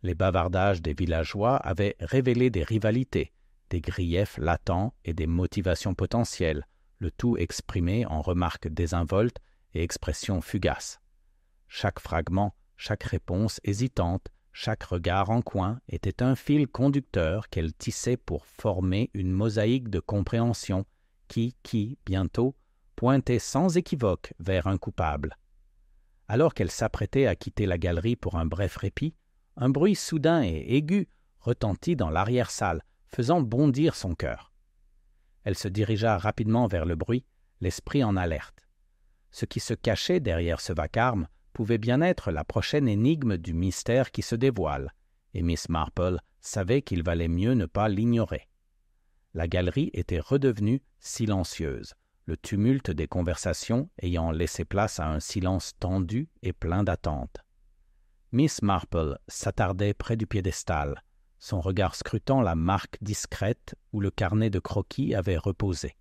Les bavardages des villageois avaient révélé des rivalités, des griefs latents et des motivations potentielles, le tout exprimé en remarques désinvoltes et expressions fugaces. Chaque fragment, chaque réponse hésitante, chaque regard en coin était un fil conducteur qu'elle tissait pour former une mosaïque de compréhension qui, bientôt, pointait sans équivoque vers un coupable. Alors qu'elle s'apprêtait à quitter la galerie pour un bref répit, un bruit soudain et aigu retentit dans l'arrière-salle, faisant bondir son cœur. Elle se dirigea rapidement vers le bruit, l'esprit en alerte. Ce qui se cachait derrière ce vacarme pouvait bien être la prochaine énigme du mystère qui se dévoile, et Miss Marple savait qu'il valait mieux ne pas l'ignorer. La galerie était redevenue silencieuse, le tumulte des conversations ayant laissé place à un silence tendu et plein d'attente. Miss Marple s'attardait près du piédestal, son regard scrutant la marque discrète où le carnet de croquis avait reposé.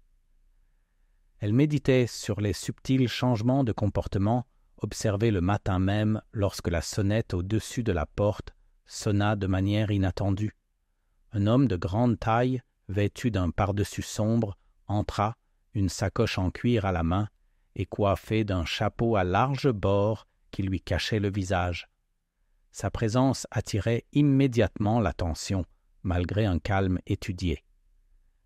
Elle méditait sur les subtils changements de comportement observés le matin même lorsque la sonnette au-dessus de la porte sonna de manière inattendue. Un homme de grande taille, vêtu d'un pardessus sombre, entra, une sacoche en cuir à la main, et coiffé d'un chapeau à larges bords qui lui cachait le visage. Sa présence attirait immédiatement l'attention, malgré un calme étudié.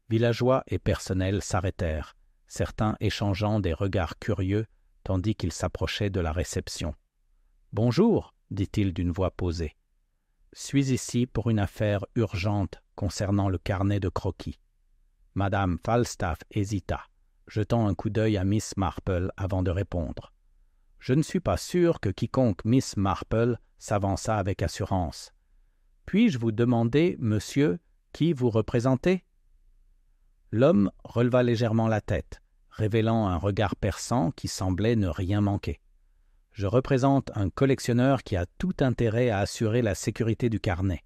Villageois et personnels s'arrêtèrent, certains échangeant des regards curieux, tandis qu'ils s'approchaient de la réception. « Bonjour, dit-il d'une voix posée. Suis ici pour une affaire urgente concernant le carnet de croquis. » Madame Falstaff hésita, jetant un coup d'œil à Miss Marple avant de répondre. « Je ne suis pas sûr que quiconque Miss Marple s'avança avec assurance. « Puis-je vous demander, monsieur, qui vous représentez ?» L'homme releva légèrement la tête, révélant un regard perçant qui semblait ne rien manquer. « Je représente un collectionneur qui a tout intérêt à assurer la sécurité du carnet.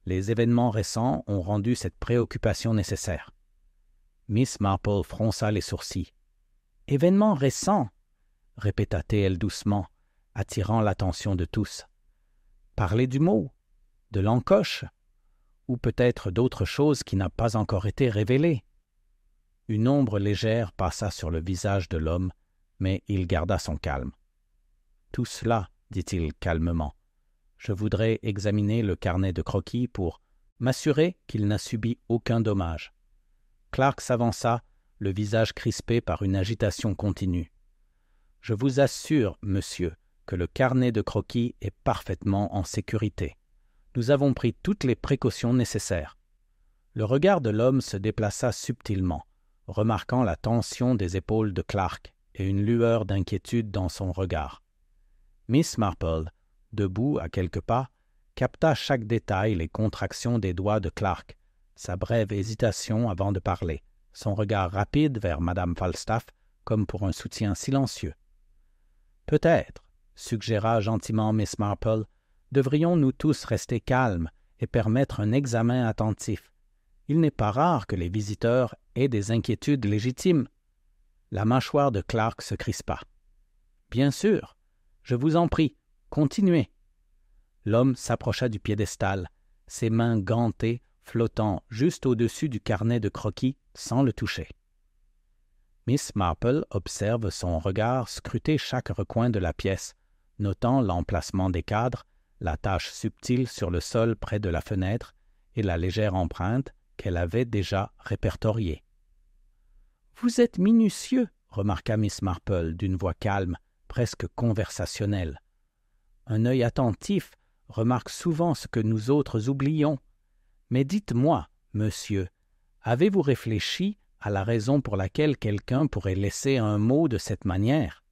Les événements récents ont rendu cette préoccupation nécessaire. » Miss Marple fronça les sourcils. « Événements récents ?» répéta-t-elle doucement, attirant l'attention de tous. « Parlez du mot, de l'encoche, ou peut-être d'autre chose qui n'a pas encore été révélée. » Une ombre légère passa sur le visage de l'homme, mais il garda son calme. « Tout cela, dit-il calmement, je voudrais examiner le carnet de croquis pour m'assurer qu'il n'a subi aucun dommage. » Clark s'avança, le visage crispé par une agitation continue. « Je vous assure, monsieur, que le carnet de croquis est parfaitement en sécurité. Nous avons pris toutes les précautions nécessaires. » Le regard de l'homme se déplaça subtilement, remarquant la tension des épaules de Clark et une lueur d'inquiétude dans son regard. Miss Marple, debout à quelques pas, capta chaque détail, les contractions des doigts de Clark, sa brève hésitation avant de parler, son regard rapide vers Madame Falstaff comme pour un soutien silencieux. « Peut-être, suggéra gentiment Miss Marple, devrions-nous tous rester calmes et permettre un examen attentif. Il n'est pas rare que les visiteurs aient des inquiétudes légitimes. » La mâchoire de Clark se crispa. « Bien sûr, je vous en prie, continuez. » L'homme s'approcha du piédestal, ses mains gantées flottant juste au-dessus du carnet de croquis sans le toucher. Miss Marple observe son regard scruter chaque recoin de la pièce, notant l'emplacement des cadres, la tache subtile sur le sol près de la fenêtre et la légère empreinte qu'elle avait déjà répertoriée. « Vous êtes minutieux, » remarqua Miss Marple d'une voix calme, presque conversationnelle. « Un œil attentif remarque souvent ce que nous autres oublions. Mais dites-moi, monsieur, avez-vous réfléchi à la raison pour laquelle quelqu'un pourrait laisser un mot de cette manière? »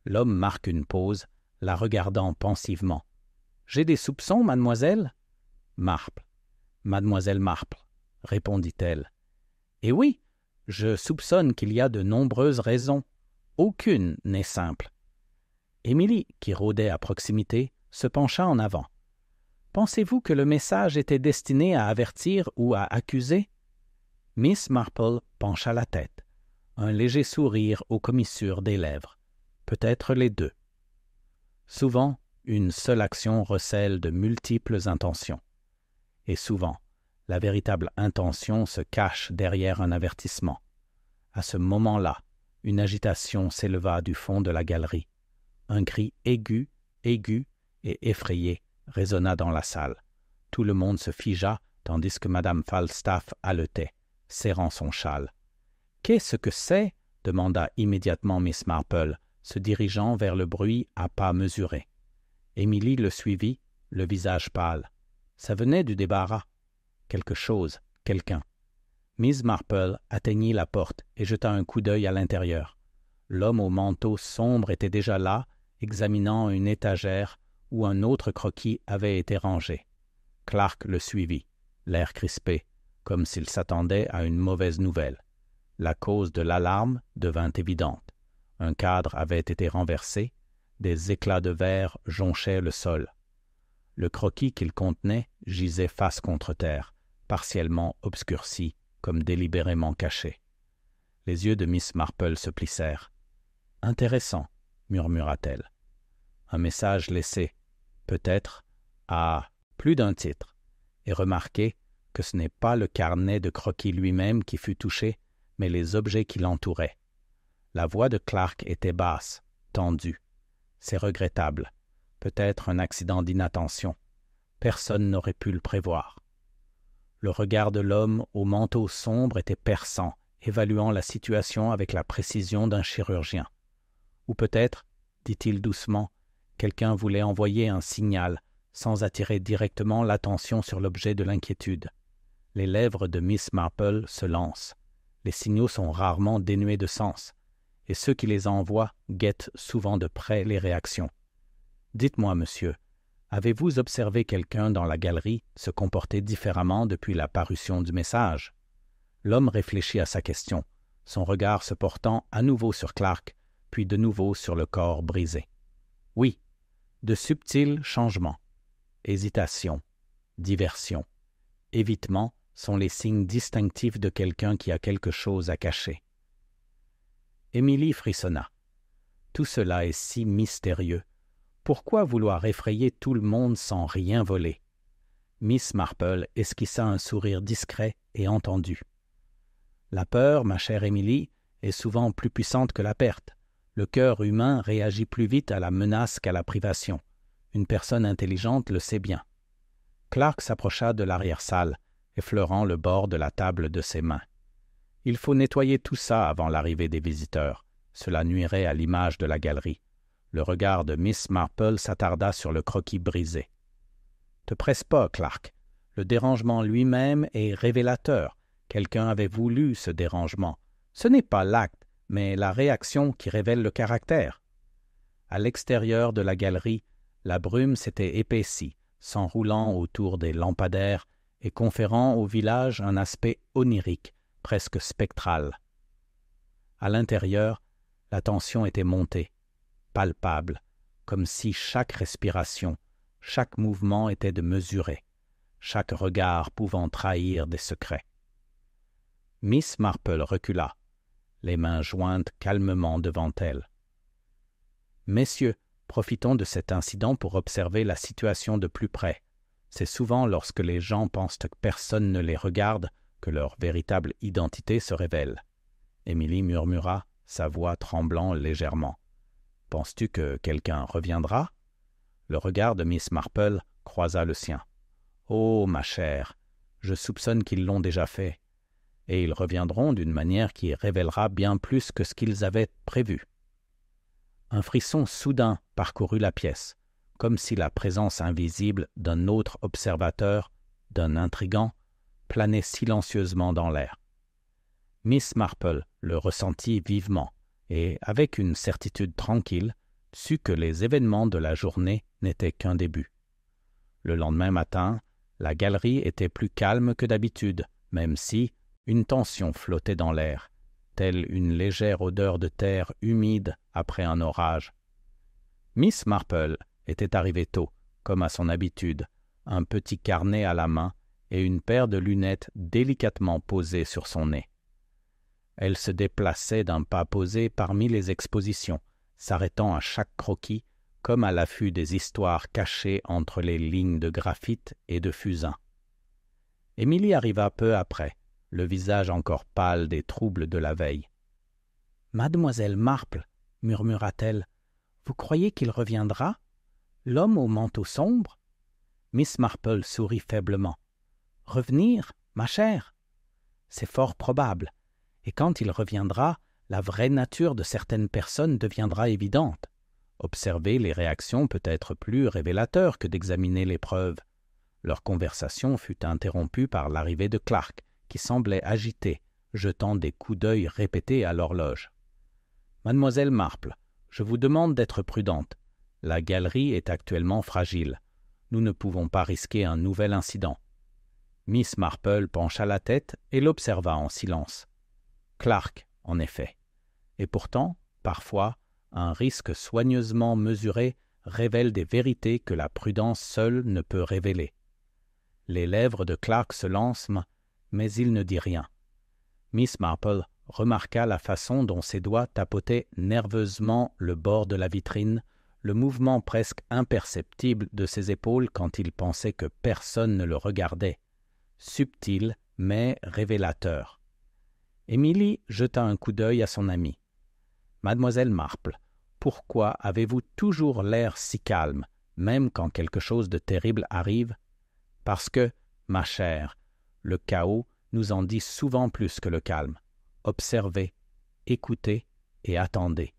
L'homme marque une pause, la regardant pensivement. « J'ai des soupçons, mademoiselle? »« Marple. Mademoiselle Marple, » répondit-elle. « Et oui, je soupçonne qu'il y a de nombreuses raisons. Aucune n'est simple. » Émilie, qui rôdait à proximité, se pencha en avant. « Pensez-vous que le message était destiné à avertir ou à accuser? » Miss Marple pencha la tête, un léger sourire aux commissures des lèvres. Peut-être les deux. Souvent, une seule action recèle de multiples intentions. Et souvent, la véritable intention se cache derrière un avertissement. À ce moment-là, une agitation s'éleva du fond de la galerie. Un cri aigu et effrayé résonna dans la salle. Tout le monde se figea, tandis que Madame Falstaff haletait, serrant son châle. « Qu'est-ce que c'est » demanda immédiatement Miss Marple, se dirigeant vers le bruit à pas mesurés. Émilie le suivit, le visage pâle. Ça venait du débarras. Quelque chose, quelqu'un. Miss Marple atteignit la porte et jeta un coup d'œil à l'intérieur. L'homme au manteau sombre était déjà là, examinant une étagère où un autre croquis avait été rangé. Clark le suivit, l'air crispé, comme s'il s'attendait à une mauvaise nouvelle. La cause de l'alarme devint évidente. Un cadre avait été renversé, des éclats de verre jonchaient le sol. Le croquis qu'il contenait gisait face contre terre, partiellement obscurci, comme délibérément caché. Les yeux de Miss Marple se plissèrent. « Intéressant, » murmura-t-elle. Un message laissé, peut-être, à plus d'un titre, et remarquez que ce n'est pas le carnet de croquis lui-même qui fut touché, mais les objets qui l'entouraient. La voix de Clark était basse, tendue. C'est regrettable. Peut-être un accident d'inattention. Personne n'aurait pu le prévoir. Le regard de l'homme au manteau sombre était perçant, évaluant la situation avec la précision d'un chirurgien. Ou peut-être, dit-il doucement, quelqu'un voulait envoyer un signal, sans attirer directement l'attention sur l'objet de l'inquiétude. Les lèvres de Miss Marple se lancent. Les signaux sont rarement dénués de sens, et ceux qui les envoient guettent souvent de près les réactions. Dites-moi, monsieur, avez-vous observé quelqu'un dans la galerie se comporter différemment depuis la parution du message? L'homme réfléchit à sa question, son regard se portant à nouveau sur Clark, puis de nouveau sur le corps brisé. Oui, de subtils changements. Hésitation, diversion, évitement sont les signes distinctifs de quelqu'un qui a quelque chose à cacher. Émilie frissonna. Tout cela est si mystérieux. Pourquoi vouloir effrayer tout le monde sans rien voler? Miss Marple esquissa un sourire discret et entendu. La peur, ma chère Émilie, est souvent plus puissante que la perte. Le cœur humain réagit plus vite à la menace qu'à la privation. Une personne intelligente le sait bien. Clark s'approcha de l'arrière-salle, effleurant le bord de la table de ses mains. Il faut nettoyer tout ça avant l'arrivée des visiteurs. Cela nuirait à l'image de la galerie. Le regard de Miss Marple s'attarda sur le croquis brisé. « Te presse pas, Clark. Le dérangement lui-même est révélateur. Quelqu'un avait voulu ce dérangement. Ce n'est pas l'acte, mais la réaction qui révèle le caractère. » À l'extérieur de la galerie, la brume s'était épaissie, s'enroulant autour des lampadaires et conférant au village un aspect onirique, presque spectral. À l'intérieur, la tension était montée, palpable, comme si chaque respiration, chaque mouvement était de mesurer, chaque regard pouvant trahir des secrets. Miss Marple recula, les mains jointes calmement devant elle. « Messieurs, profitons de cet incident pour observer la situation de plus près. C'est souvent lorsque les gens pensent que personne ne les regarde que leur véritable identité se révèle. Emily murmura, sa voix tremblant légèrement. « Penses-tu que quelqu'un reviendra » Le regard de Miss Marple croisa le sien. « Oh, ma chère, je soupçonne qu'ils l'ont déjà fait, et ils reviendront d'une manière qui révélera bien plus que ce qu'ils avaient prévu. » Un frisson soudain parcourut la pièce, comme si la présence invisible d'un autre observateur, d'un intrigant, planait silencieusement dans l'air. Miss Marple le ressentit vivement et, avec une certitude tranquille, sut que les événements de la journée n'étaient qu'un début. Le lendemain matin, la galerie était plus calme que d'habitude, même si une tension flottait dans l'air, telle une légère odeur de terre humide après un orage. Miss Marple était arrivée tôt, comme à son habitude, un petit carnet à la main et une paire de lunettes délicatement posées sur son nez. Elle se déplaçait d'un pas posé parmi les expositions, s'arrêtant à chaque croquis comme à l'affût des histoires cachées entre les lignes de graphite et de fusain. Émilie arriva peu après, le visage encore pâle des troubles de la veille. « Mademoiselle Marple, murmura-t-elle, vous croyez qu'il reviendra? L'homme au manteau sombre ?» Miss Marple sourit faiblement. « Revenir, ma chère? C'est fort probable, et quand il reviendra, la vraie nature de certaines personnes deviendra évidente. Observer les réactions peut être plus révélateur que d'examiner les preuves. » Leur conversation fut interrompue par l'arrivée de Clark, qui semblait agité, jetant des coups d'œil répétés à l'horloge. « Mademoiselle Marple, je vous demande d'être prudente. La galerie est actuellement fragile. Nous ne pouvons pas risquer un nouvel incident. » Miss Marple pencha la tête et l'observa en silence. Clark, en effet. Et pourtant, parfois, un risque soigneusement mesuré révèle des vérités que la prudence seule ne peut révéler. Les lèvres de Clark se lancent, mais il ne dit rien. Miss Marple remarqua la façon dont ses doigts tapotaient nerveusement le bord de la vitrine, le mouvement presque imperceptible de ses épaules quand il pensait que personne ne le regardait. Subtil, mais révélateur. Émilie jeta un coup d'œil à son amie. « Mademoiselle Marple, pourquoi avez-vous toujours l'air si calme, même quand quelque chose de terrible arrive? Parce que, ma chère, le chaos nous en dit souvent plus que le calme. Observez, écoutez et attendez.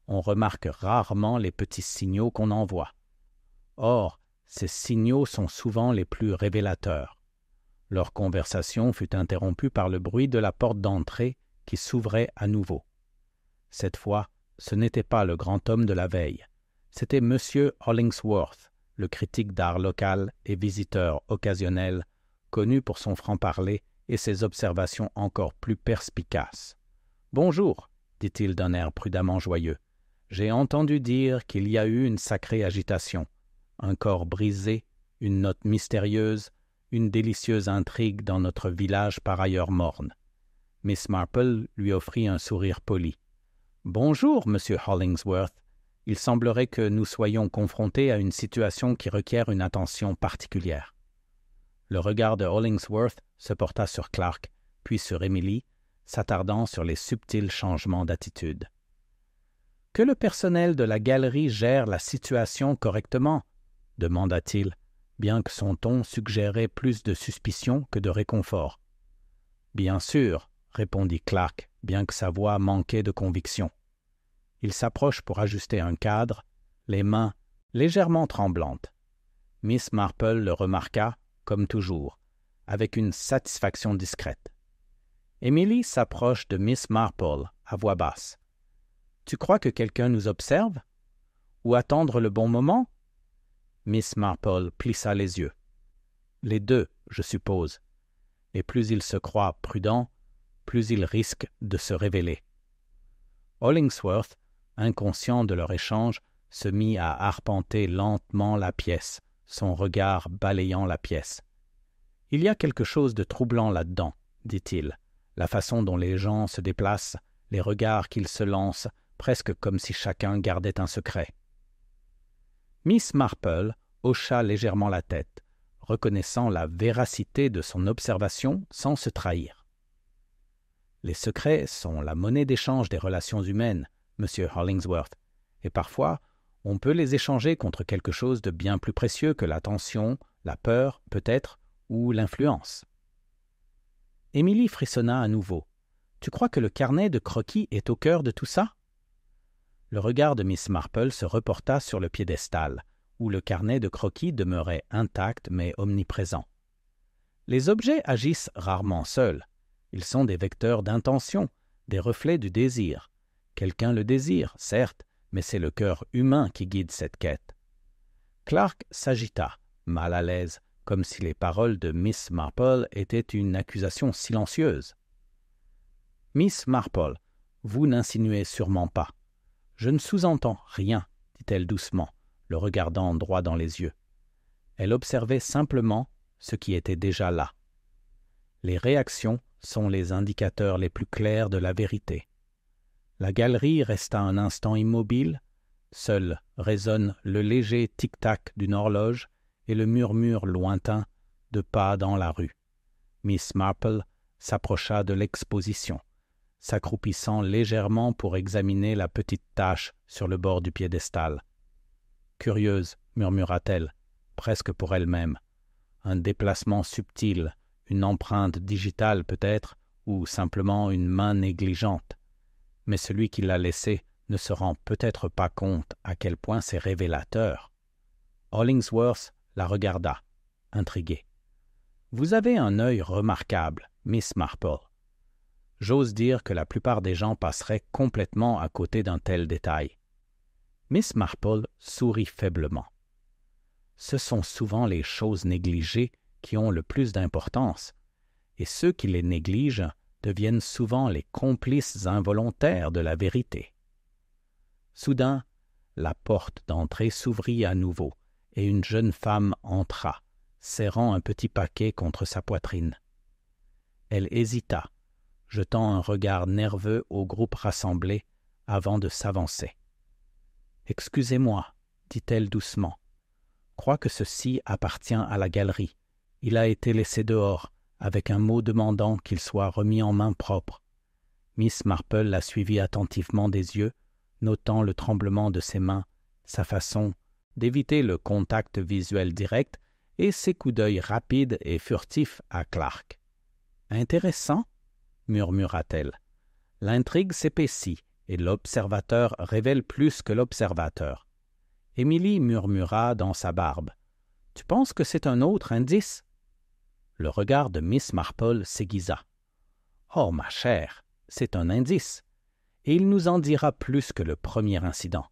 On remarque rarement les petits signaux qu'on envoie. Or, ces signaux sont souvent les plus révélateurs. » Leur conversation fut interrompue par le bruit de la porte d'entrée qui s'ouvrait à nouveau. Cette fois, ce n'était pas le grand homme de la veille. C'était M. Hollingsworth, le critique d'art local et visiteur occasionnel, connu pour son franc-parler et ses observations encore plus perspicaces. « Bonjour, dit-il d'un air prudemment joyeux. J'ai entendu dire qu'il y a eu une sacrée agitation, un corps brisé, une note mystérieuse, une délicieuse intrigue dans notre village par ailleurs morne. » Miss Marple lui offrit un sourire poli. « Bonjour, Monsieur Hollingsworth. Il semblerait que nous soyons confrontés à une situation qui requiert une attention particulière. » Le regard de Hollingsworth se porta sur Clark, puis sur Emily, s'attardant sur les subtils changements d'attitude. « Que le personnel de la galerie gère la situation correctement ?» demanda-t-il, bien que son ton suggérait plus de suspicion que de réconfort. « Bien sûr, » répondit Clark, bien que sa voix manquait de conviction. Il s'approche pour ajuster un cadre, les mains légèrement tremblantes. Miss Marple le remarqua, comme toujours, avec une satisfaction discrète. Emily s'approche de Miss Marple à voix basse. « Tu crois que quelqu'un nous observe? Ou attendre le bon moment ?» Miss Marple plissa les yeux. « Les deux, je suppose. Et plus il se croit prudent, plus il risque de se révéler. » Hollingsworth, inconscient de leur échange, se mit à arpenter lentement la pièce, son regard balayant la pièce. « Il y a quelque chose de troublant là-dedans, » dit-il, la façon dont les gens se déplacent, les regards qu'ils se lancent, presque comme si chacun gardait un secret. Miss Marple hocha légèrement la tête, reconnaissant la véracité de son observation sans se trahir. Les secrets sont la monnaie d'échange des relations humaines, Monsieur Hollingsworth, et parfois, on peut les échanger contre quelque chose de bien plus précieux que l'attention, la peur, peut-être, ou l'influence. Émilie frissonna à nouveau. « Tu crois que le carnet de croquis est au cœur de tout ça ?» Le regard de Miss Marple se reporta sur le piédestal, où le carnet de croquis demeurait intact mais omniprésent. Les objets agissent rarement seuls. Ils sont des vecteurs d'intention, des reflets du désir. Quelqu'un le désire, certes, mais c'est le cœur humain qui guide cette quête. Clark s'agita, mal à l'aise, comme si les paroles de Miss Marple étaient une accusation silencieuse. « Miss Marple, vous n'insinuez sûrement pas. Je ne sous-entends rien, dit-elle doucement, le regardant droit dans les yeux. Elle observait simplement ce qui était déjà là. Les réactions sont les indicateurs les plus clairs de la vérité. La galerie resta un instant immobile, seul résonne le léger tic-tac d'une horloge et le murmure lointain de pas dans la rue. Miss Marple s'approcha de l'exposition, s'accroupissant légèrement pour examiner la petite tache sur le bord du piédestal. « Curieuse, murmura-t-elle, presque pour elle-même. Un déplacement subtil, une empreinte digitale peut-être, ou simplement une main négligente. Mais celui qui l'a laissée ne se rend peut-être pas compte à quel point c'est révélateur. » Hollingsworth la regarda, intrigué. « Vous avez un œil remarquable, Miss Marple. J'ose dire que la plupart des gens passeraient complètement à côté d'un tel détail. » Miss Marple sourit faiblement. « Ce sont souvent les choses négligées qui ont le plus d'importance, et ceux qui les négligent deviennent souvent les complices involontaires de la vérité. » Soudain, la porte d'entrée s'ouvrit à nouveau, et une jeune femme entra, serrant un petit paquet contre sa poitrine. Elle hésita, jetant un regard nerveux au groupe rassemblé avant de s'avancer. « Excusez-moi, dit-elle doucement. Crois que ceci appartient à la galerie. Il a été laissé dehors, avec un mot demandant qu'il soit remis en main propre. » Miss Marple la suivit attentivement des yeux, notant le tremblement de ses mains, sa façon d'éviter le contact visuel direct et ses coups d'œil rapides et furtifs à Clark. « Intéressant, » murmura-t-elle. « L'intrigue s'épaissit et l'observateur révèle plus que l'observateur. » Émilie murmura dans sa barbe. « Tu penses que c'est un autre indice? » Le regard de Miss Marple s'aiguisa. « Oh, ma chère, c'est un indice, et il nous en dira plus que le premier incident,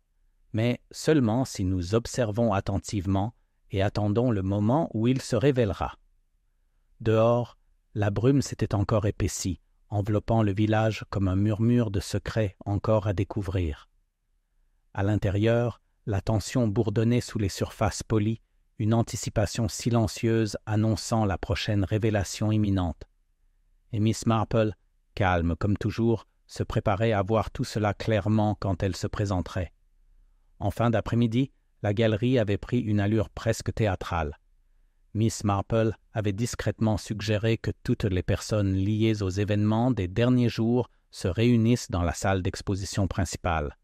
mais seulement si nous observons attentivement et attendons le moment où il se révélera. » Dehors, la brume s'était encore épaissie, enveloppant le village comme un murmure de secrets encore à découvrir. À l'intérieur, la tension bourdonnait sous les surfaces polies, une anticipation silencieuse annonçant la prochaine révélation imminente. Et Miss Marple, calme comme toujours, se préparait à voir tout cela clairement quand elle se présenterait. En fin d'après-midi, la galerie avait pris une allure presque théâtrale. Miss Marple avait discrètement suggéré que toutes les personnes liées aux événements des derniers jours se réunissent dans la salle d'exposition principale.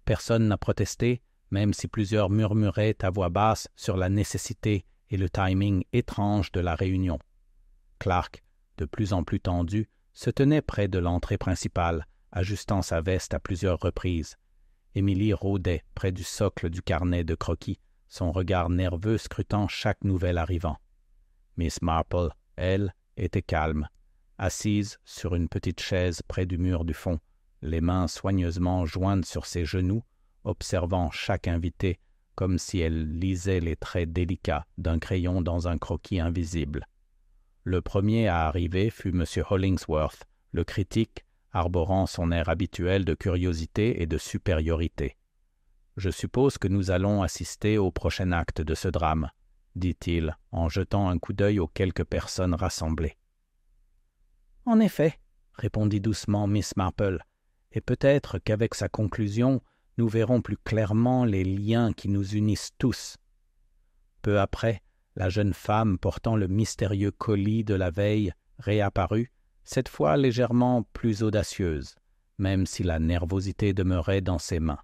Personne n'a protesté, même si plusieurs murmuraient à voix basse sur la nécessité et le timing étrange de la réunion. Clark, de plus en plus tendu, se tenait près de l'entrée principale, ajustant sa veste à plusieurs reprises. Émilie rôdait près du socle du carnet de croquis, son regard nerveux scrutant chaque nouvel arrivant. Miss Marple, elle, était calme, assise sur une petite chaise près du mur du fond, les mains soigneusement jointes sur ses genoux, observant chaque invité comme si elle lisait les traits délicats d'un crayon dans un croquis invisible. Le premier à arriver fut M. Hollingsworth, le critique, arborant son air habituel de curiosité et de supériorité. « Je suppose que nous allons assister au prochain acte de ce drame, » dit-il, en jetant un coup d'œil aux quelques personnes rassemblées. « En effet, » répondit doucement Miss Marple, « et peut-être qu'avec sa conclusion, nous verrons plus clairement les liens qui nous unissent tous. » Peu après, La jeune femme portant le mystérieux colis de la veille réapparut, cette fois légèrement plus audacieuse, même si la nervosité demeurait dans ses mains.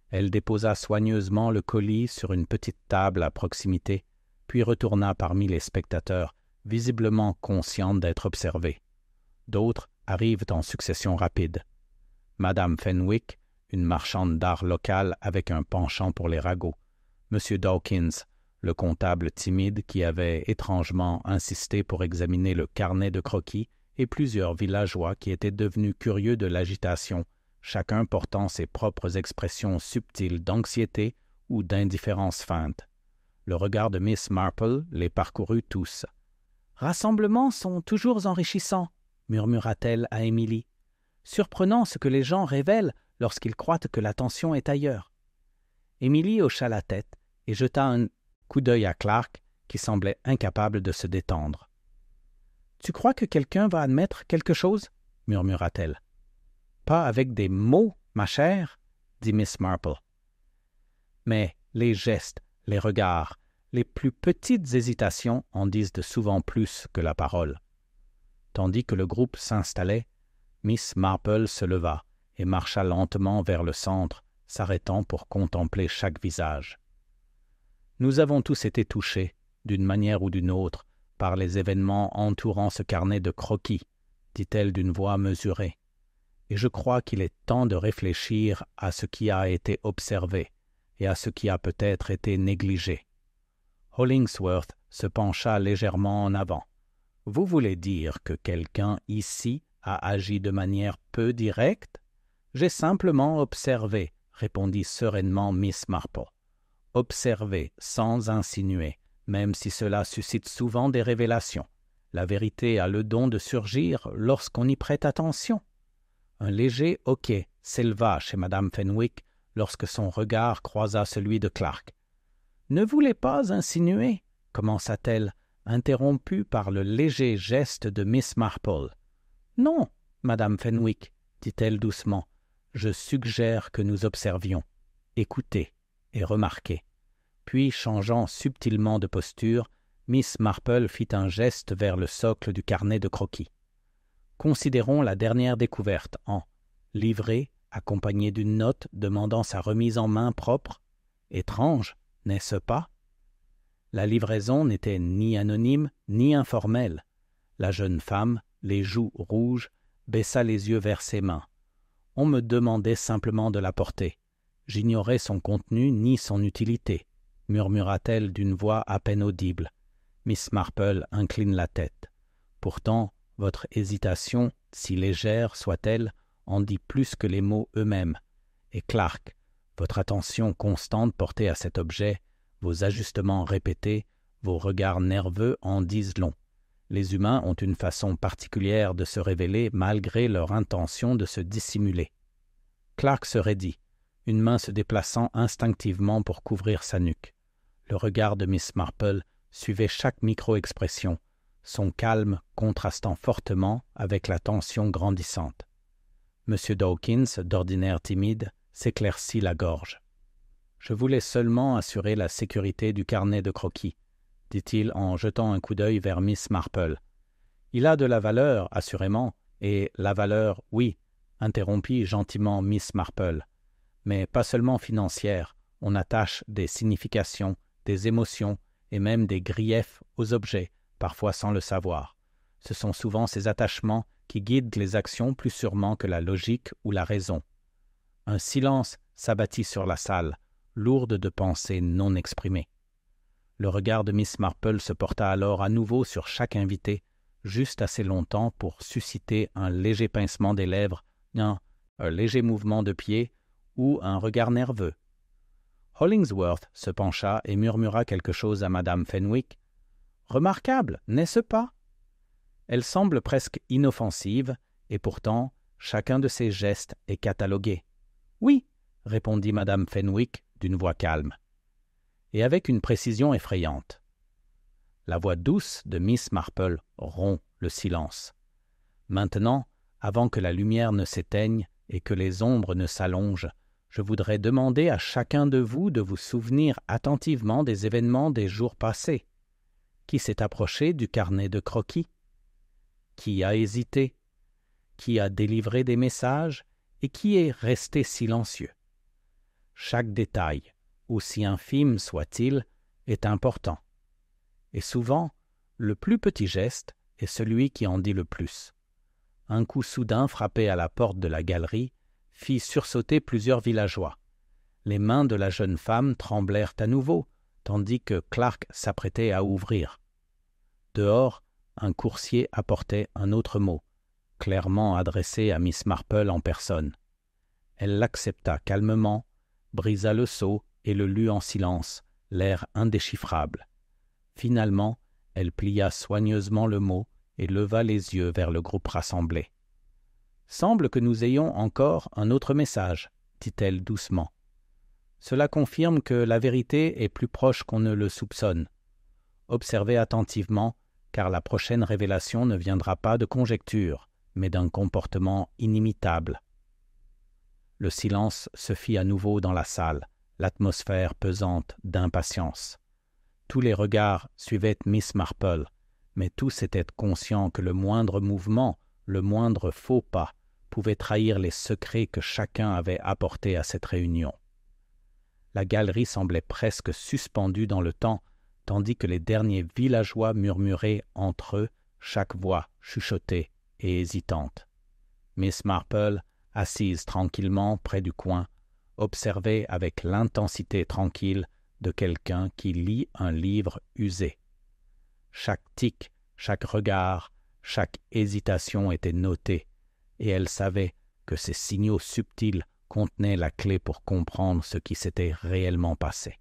Elle déposa soigneusement le colis sur une petite table à proximité, puis retourna parmi les spectateurs, visiblement consciente d'être observée. D'autres arrivent en succession rapide. Madame Fenwick, une marchande d'art locale avec un penchant pour les ragots. Monsieur Dawkins, le comptable timide qui avait étrangement insisté pour examiner le carnet de croquis, et plusieurs villageois qui étaient devenus curieux de l'agitation, chacun portant ses propres expressions subtiles d'anxiété ou d'indifférence feinte. Le regard de Miss Marple les parcourut tous. « Rassemblements sont toujours enrichissants, » murmura-t-elle à Émilie. « Surprenant ce que les gens révèlent lorsqu'ils croient que l'attention est ailleurs. » Émilie hocha la tête et jeta un coup d'œil à Clark, qui semblait incapable de se détendre. « Tu crois que quelqu'un va admettre quelque chose ?» murmura-t-elle. « Pas avec des mots, ma chère, » dit Miss Marple. Mais les gestes, les regards, les plus petites hésitations en disent de souvent plus que la parole. Tandis que le groupe s'installait, Miss Marple se leva et marcha lentement vers le centre, s'arrêtant pour contempler chaque visage. « Nous avons tous été touchés, d'une manière ou d'une autre, par les événements entourant ce carnet de croquis, dit-elle d'une voix mesurée, et je crois qu'il est temps de réfléchir à ce qui a été observé et à ce qui a peut-être été négligé. » Hollingsworth se pencha légèrement en avant. « Vous voulez dire que quelqu'un ici a agi de manière peu directe? J'ai simplement observé, » répondit sereinement Miss Marple. « Observé sans insinuer, même si cela suscite souvent des révélations. La vérité a le don de surgir lorsqu'on y prête attention. » Un léger hoquet s'éleva chez Madame Fenwick lorsque son regard croisa celui de Clark. « Ne voulez pas insinuer, » commença-t-elle, interrompue par le léger geste de Miss Marple. « Non, Madame Fenwick, » dit-elle doucement, « je suggère que nous observions, écoutez et remarquez. » Puis, changeant subtilement de posture, Miss Marple fit un geste vers le socle du carnet de croquis. Considérons la dernière découverte en livret accompagné d'une note demandant sa remise en main propre. Étrange, n'est-ce pas? La livraison n'était ni anonyme ni informelle. La jeune femme, les joues rouges, baissa les yeux vers ses mains. On me demandait simplement de la porter. J'ignorais son contenu ni son utilité, murmura-t-elle d'une voix à peine audible. Miss Marple incline la tête. Pourtant, votre hésitation, si légère soit-elle, en dit plus que les mots eux-mêmes. Et Clark, votre attention constante portée à cet objet, vos ajustements répétés, vos regards nerveux en disent long. Les humains ont une façon particulière de se révéler malgré leur intention de se dissimuler. Clark se raidit, une main se déplaçant instinctivement pour couvrir sa nuque. Le regard de Miss Marple suivait chaque micro-expression, son calme contrastant fortement avec la tension grandissante. M. Dawkins, d'ordinaire timide, s'éclaircit la gorge. « Je voulais seulement assurer la sécurité du carnet de croquis, » dit-il en jetant un coup d'œil vers Miss Marple. « Il a de la valeur, assurément, et la valeur, oui, » interrompit gentiment Miss Marple, « mais pas seulement financière, on attache des significations, des émotions et même des griefs aux objets, parfois sans le savoir. Ce sont souvent ces attachements qui guident les actions plus sûrement que la logique ou la raison. » Un silence s'abattit sur la salle, lourde de pensées non exprimées. Le regard de Miss Marple se porta alors à nouveau sur chaque invité, juste assez longtemps pour susciter un léger pincement des lèvres, un léger mouvement de pied ou un regard nerveux. Hollingsworth se pencha et murmura quelque chose à Madame Fenwick. « Remarquable, n'est-ce pas? » Elle semble presque inoffensive, et pourtant chacun de ses gestes est catalogué. « Oui, » répondit Madame Fenwick d'une voix calme, et avec une précision effrayante. La voix douce de Miss Marple rompt le silence. « Maintenant, avant que la lumière ne s'éteigne et que les ombres ne s'allongent, je voudrais demander à chacun de vous souvenir attentivement des événements des jours passés. Qui s'est approché du carnet de croquis? Qui a hésité? Qui a délivré des messages et qui est resté silencieux? Chaque détail, aussi infime soit-il, est important. Et souvent, le plus petit geste est celui qui en dit le plus. Un coup soudain frappé à la porte de la galerie fit sursauter plusieurs villageois. Les mains de la jeune femme tremblèrent à nouveau, tandis que Clark s'apprêtait à ouvrir. Dehors, un coursier apportait un autre mot, clairement adressé à Miss Marple en personne. Elle l'accepta calmement, brisa le sceau et le lut en silence, l'air indéchiffrable. Finalement, elle plia soigneusement le mot et leva les yeux vers le groupe rassemblé. « Semble que nous ayons encore un autre message, » dit-elle doucement. « Cela confirme que la vérité est plus proche qu'on ne le soupçonne. Observez attentivement, car la prochaine révélation ne viendra pas de conjectures, mais d'un comportement inimitable. » Le silence se fit à nouveau dans la salle, l'atmosphère pesante d'impatience. Tous les regards suivaient Miss Marple, mais tous étaient conscients que le moindre mouvement, le moindre faux pas, pouvait trahir les secrets que chacun avait apportés à cette réunion. La galerie semblait presque suspendue dans le temps, tandis que les derniers villageois murmuraient entre eux, chaque voix chuchotée et hésitante. Miss Marple, assise tranquillement près du coin, observait avec l'intensité tranquille de quelqu'un qui lit un livre usé. Chaque tic, chaque regard, chaque hésitation était notée, et elle savait que ces signaux subtils contenaient la clé pour comprendre ce qui s'était réellement passé.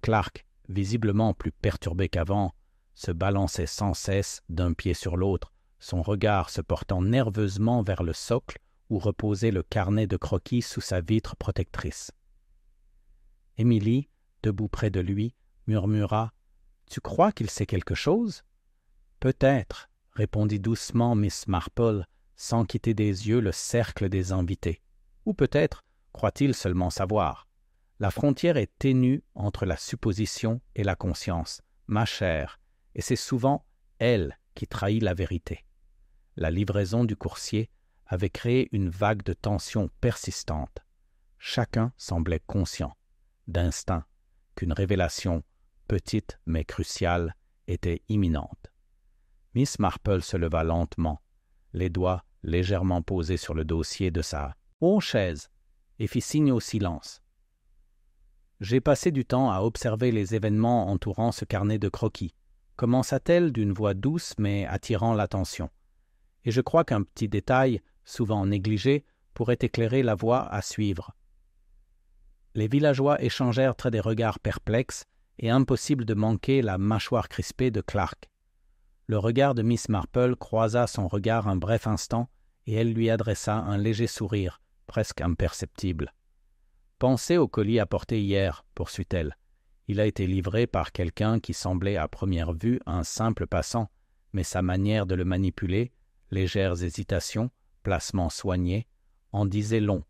Clark, visiblement plus perturbé qu'avant, se balançait sans cesse d'un pied sur l'autre, son regard se portant nerveusement vers le socle où reposait le carnet de croquis sous sa vitre protectrice. Émilie, debout près de lui, murmura « Tu crois qu'il sait quelque chose ?»« Peut-être, » répondit doucement Miss Marple, sans quitter des yeux le cercle des invités. « Ou peut-être croit-il seulement savoir. La frontière est ténue entre la supposition et la conscience, ma chère, et c'est souvent elle qui trahit la vérité. » La livraison du coursier avait créé une vague de tension persistante. Chacun semblait conscient, d'instinct, qu'une révélation, petite mais cruciale, était imminente. Miss Marple se leva lentement, les doigts légèrement posés sur le dossier de sa chaise, et fit signe au silence. « J'ai passé du temps à observer les événements entourant ce carnet de croquis, » commença-t-elle d'une voix douce mais attirant l'attention. « Et je crois qu'un petit détail, souvent négligé, pourrait éclairer la voie à suivre. » Les villageois échangèrent des regards perplexes et impossible de manquer la mâchoire crispée de Clark. Le regard de Miss Marple croisa son regard un bref instant et elle lui adressa un léger sourire, presque imperceptible. « Pensez au colis apporté hier, poursuit-elle. Il a été livré par quelqu'un qui semblait à première vue un simple passant, mais sa manière de le manipuler, légères hésitations, placements soignés, en disaient long.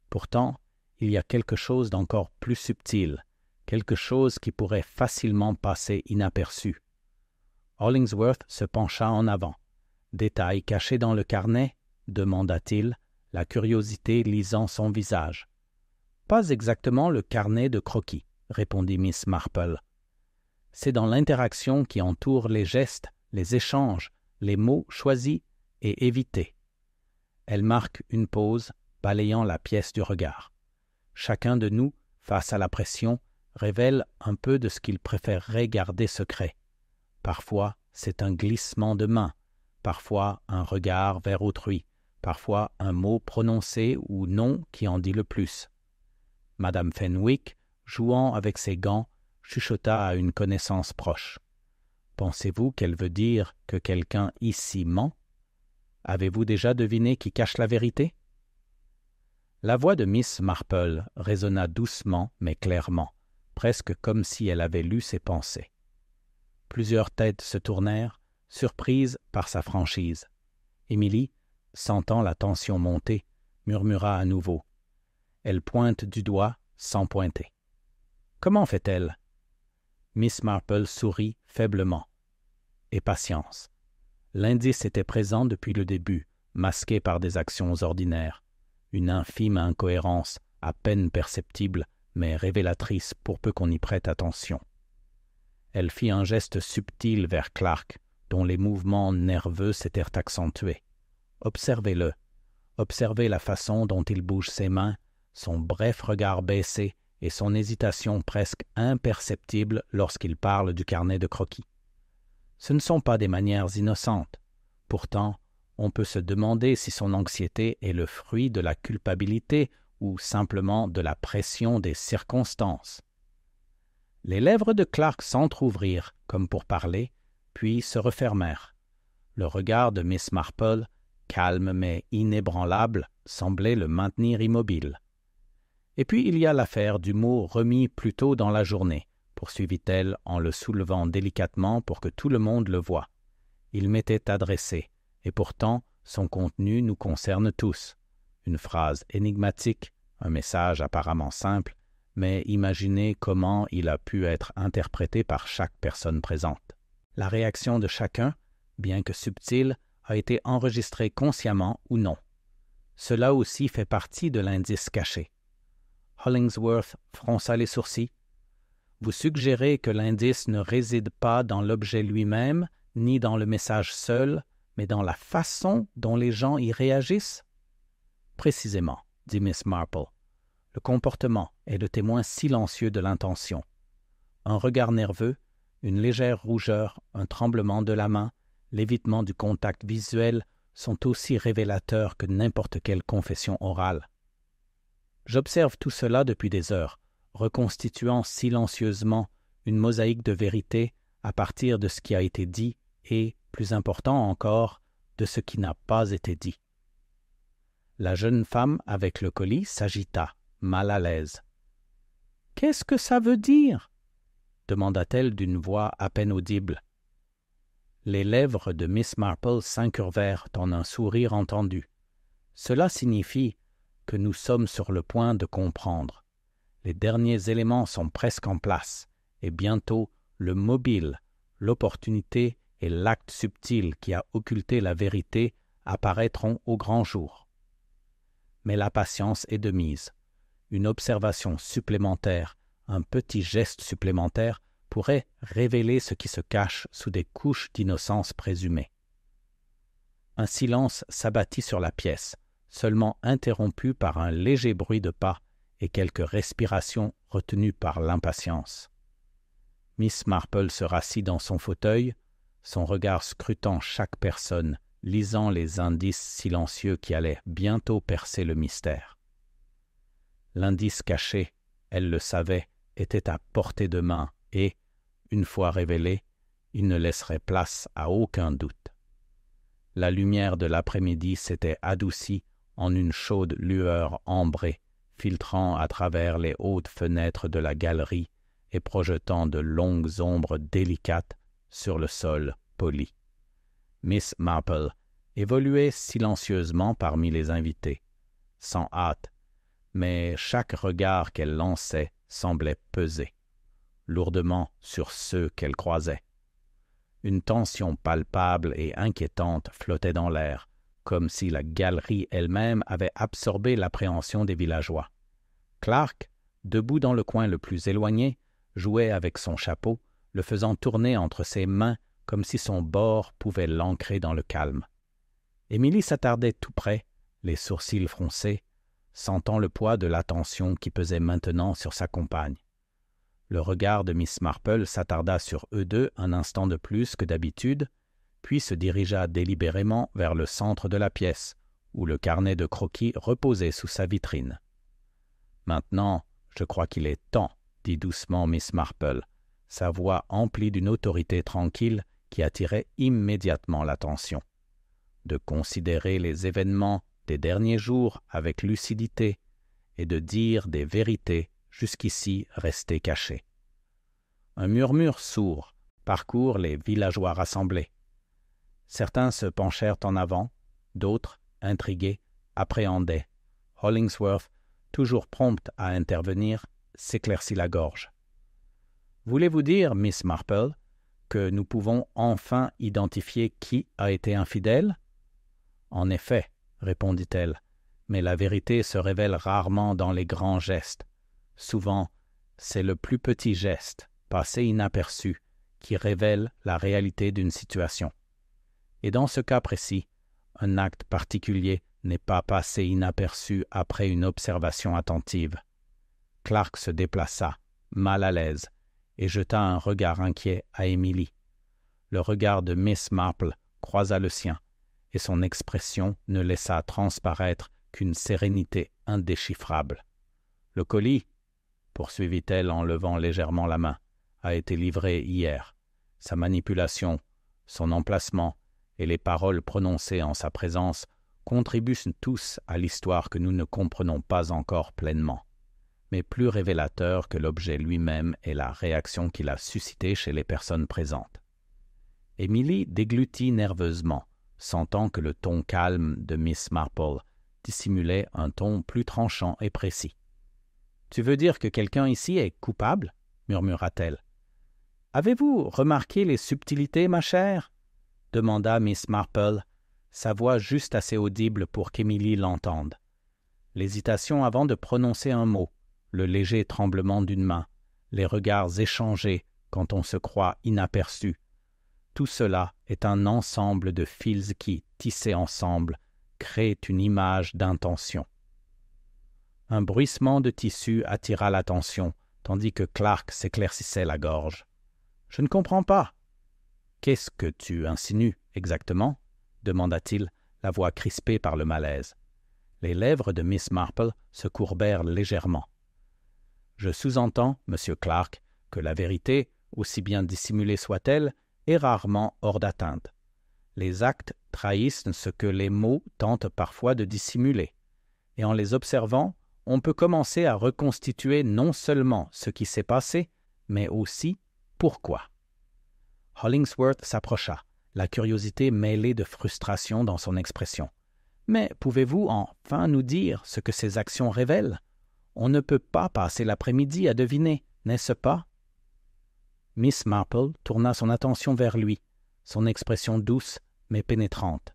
Pourtant, il y a quelque chose d'encore plus subtil, quelque chose qui pourrait facilement passer inaperçu. » Hollingsworth se pencha en avant. « Détail caché dans le carnet ?» demanda-t-il, la curiosité lisant son visage. « Pas exactement le carnet de croquis, » répondit Miss Marple. « C'est dans l'interaction qui entoure les gestes, les échanges, les mots choisis et évités. » Elle marque une pause, balayant la pièce du regard. Chacun de nous, face à la pression, révèle un peu de ce qu'il préférerait garder secret. Parfois, c'est un glissement de main, parfois un regard vers autrui, parfois un mot prononcé ou non qui en dit le plus. Madame Fenwick, jouant avec ses gants, chuchota à une connaissance proche. « Pensez-vous qu'elle veut dire que quelqu'un ici ment? Avez-vous déjà deviné qui cache la vérité? » La voix de Miss Marple résonna doucement mais clairement, presque comme si elle avait lu ses pensées. Plusieurs têtes se tournèrent, surprises par sa franchise. Émilie, sentant la tension monter, murmura à nouveau. Elle pointe du doigt sans pointer. « Comment fait-elle » Miss Marple sourit faiblement. Et patience. L'indice était présent depuis le début, masqué par des actions ordinaires. Une infime incohérence, à peine perceptible, mais révélatrice pour peu qu'on y prête attention. Elle fit un geste subtil vers Clark, dont les mouvements nerveux s'étaient accentués. Observez-le. Observez la façon dont il bouge ses mains, son bref regard baissé et son hésitation presque imperceptible lorsqu'il parle du carnet de croquis. Ce ne sont pas des manières innocentes. Pourtant, on peut se demander si son anxiété est le fruit de la culpabilité ou simplement de la pression des circonstances. Les lèvres de Clark s'entr'ouvrirent, comme pour parler, puis se refermèrent. Le regard de Miss Marple, calme mais inébranlable, semblait le maintenir immobile. « Et puis il y a l'affaire du mot remis plus tôt dans la journée, » poursuivit-elle en le soulevant délicatement pour que tout le monde le voie. Il m'était adressé, et pourtant son contenu nous concerne tous. Une phrase énigmatique, un message apparemment simple, mais imaginez comment il a pu être interprété par chaque personne présente. La réaction de chacun, bien que subtile, a été enregistrée consciemment ou non. Cela aussi fait partie de l'indice caché. Hollingsworth fronça les sourcils. Vous suggérez que l'indice ne réside pas dans l'objet lui-même, ni dans le message seul, mais dans la façon dont les gens y réagissent? Précisément, dit Miss Marple. Le comportement est le témoin silencieux de l'intention. Un regard nerveux, une légère rougeur, un tremblement de la main, l'évitement du contact visuel sont aussi révélateurs que n'importe quelle confession orale. J'observe tout cela depuis des heures, reconstituant silencieusement une mosaïque de vérité à partir de ce qui a été dit et, plus important encore, de ce qui n'a pas été dit. La jeune femme avec le colis s'agita, mal à l'aise. « Qu'est-ce que ça veut dire ?» demanda-t-elle d'une voix à peine audible. Les lèvres de Miss Marple s'incurvèrent en un sourire entendu. Cela signifie que nous sommes sur le point de comprendre. Les derniers éléments sont presque en place, et bientôt le mobile, l'opportunité et l'acte subtil qui a occulté la vérité apparaîtront au grand jour. Mais la patience est de mise. Une observation supplémentaire, un petit geste supplémentaire pourrait révéler ce qui se cache sous des couches d'innocence présumée. Un silence s'abattit sur la pièce, seulement interrompu par un léger bruit de pas et quelques respirations retenues par l'impatience. Miss Marple se rassit dans son fauteuil, son regard scrutant chaque personne, lisant les indices silencieux qui allaient bientôt percer le mystère. L'indice caché, elle le savait, était à portée de main et, une fois révélé, il ne laisserait place à aucun doute. La lumière de l'après-midi s'était adoucie en une chaude lueur ambrée, filtrant à travers les hautes fenêtres de la galerie et projetant de longues ombres délicates sur le sol poli. Miss Marple évoluait silencieusement parmi les invités, sans hâte, mais chaque regard qu'elle lançait semblait peser lourdement sur ceux qu'elle croisait. Une tension palpable et inquiétante flottait dans l'air, comme si la galerie elle-même avait absorbé l'appréhension des villageois. Clark, debout dans le coin le plus éloigné, jouait avec son chapeau, le faisant tourner entre ses mains comme si son bord pouvait l'ancrer dans le calme. Émilie s'attardait tout près, les sourcils froncés, sentant le poids de l'attention qui pesait maintenant sur sa compagne. Le regard de Miss Marple s'attarda sur eux deux un instant de plus que d'habitude, puis se dirigea délibérément vers le centre de la pièce, où le carnet de croquis reposait sous sa vitrine. « Maintenant, je crois qu'il est temps, » dit doucement Miss Marple, sa voix emplie d'une autorité tranquille qui attirait immédiatement l'attention. « De considérer les événements des derniers jours avec lucidité et de dire des vérités jusqu'ici restées cachées. » Un murmure sourd parcourt les villageois rassemblés. Certains se penchèrent en avant, d'autres, intrigués, appréhendaient. Hollingsworth, toujours prompt à intervenir, s'éclaircit la gorge. Voulez-vous dire, Miss Marple, que nous pouvons enfin identifier qui a été infidèle? En effet, répondit-elle, mais la vérité se révèle rarement dans les grands gestes. Souvent, c'est le plus petit geste, passé inaperçu, qui révèle la réalité d'une situation. Et dans ce cas précis, un acte particulier n'est pas passé inaperçu après une observation attentive. Clark se déplaça, mal à l'aise, et jeta un regard inquiet à Émilie. Le regard de Miss Marple croisa le sien, et son expression ne laissa transparaître qu'une sérénité indéchiffrable. « Le colis, poursuivit-elle en levant légèrement la main, a été livré hier. Sa manipulation, son emplacement et les paroles prononcées en sa présence contribuent tous à l'histoire que nous ne comprenons pas encore pleinement. Mais plus révélateur que l'objet lui-même est la réaction qu'il a suscitée chez les personnes présentes. » Émilie déglutit nerveusement, sentant que le ton calme de Miss Marple dissimulait un ton plus tranchant et précis. « Tu veux dire que quelqu'un ici est coupable ?» murmura-t-elle. « Avez-vous remarqué les subtilités, ma chère ?» demanda Miss Marple, sa voix juste assez audible pour qu'Émilie l'entende. L'hésitation avant de prononcer un mot, le léger tremblement d'une main, les regards échangés quand on se croit inaperçu. Tout cela est un ensemble de fils qui, tissés ensemble, créent une image d'intention. Un bruissement de tissu attira l'attention, tandis que Clark s'éclaircissait la gorge. « Je ne comprends pas. »« Qu'est-ce que tu insinues exactement ?» demanda-t-il, la voix crispée par le malaise. Les lèvres de Miss Marple se courbèrent légèrement. « Je sous-entends, Monsieur Clark, que la vérité, aussi bien dissimulée soit-elle, est rarement hors d'atteinte. Les actes trahissent ce que les mots tentent parfois de dissimuler, et en les observant, on peut commencer à reconstituer non seulement ce qui s'est passé, mais aussi pourquoi. » Hollingsworth s'approcha, la curiosité mêlée de frustration dans son expression. « Mais pouvez-vous enfin nous dire ce que ces actions révèlent? On ne peut pas passer l'après-midi à deviner, n'est-ce pas? » Miss Marple tourna son attention vers lui, son expression douce mais pénétrante.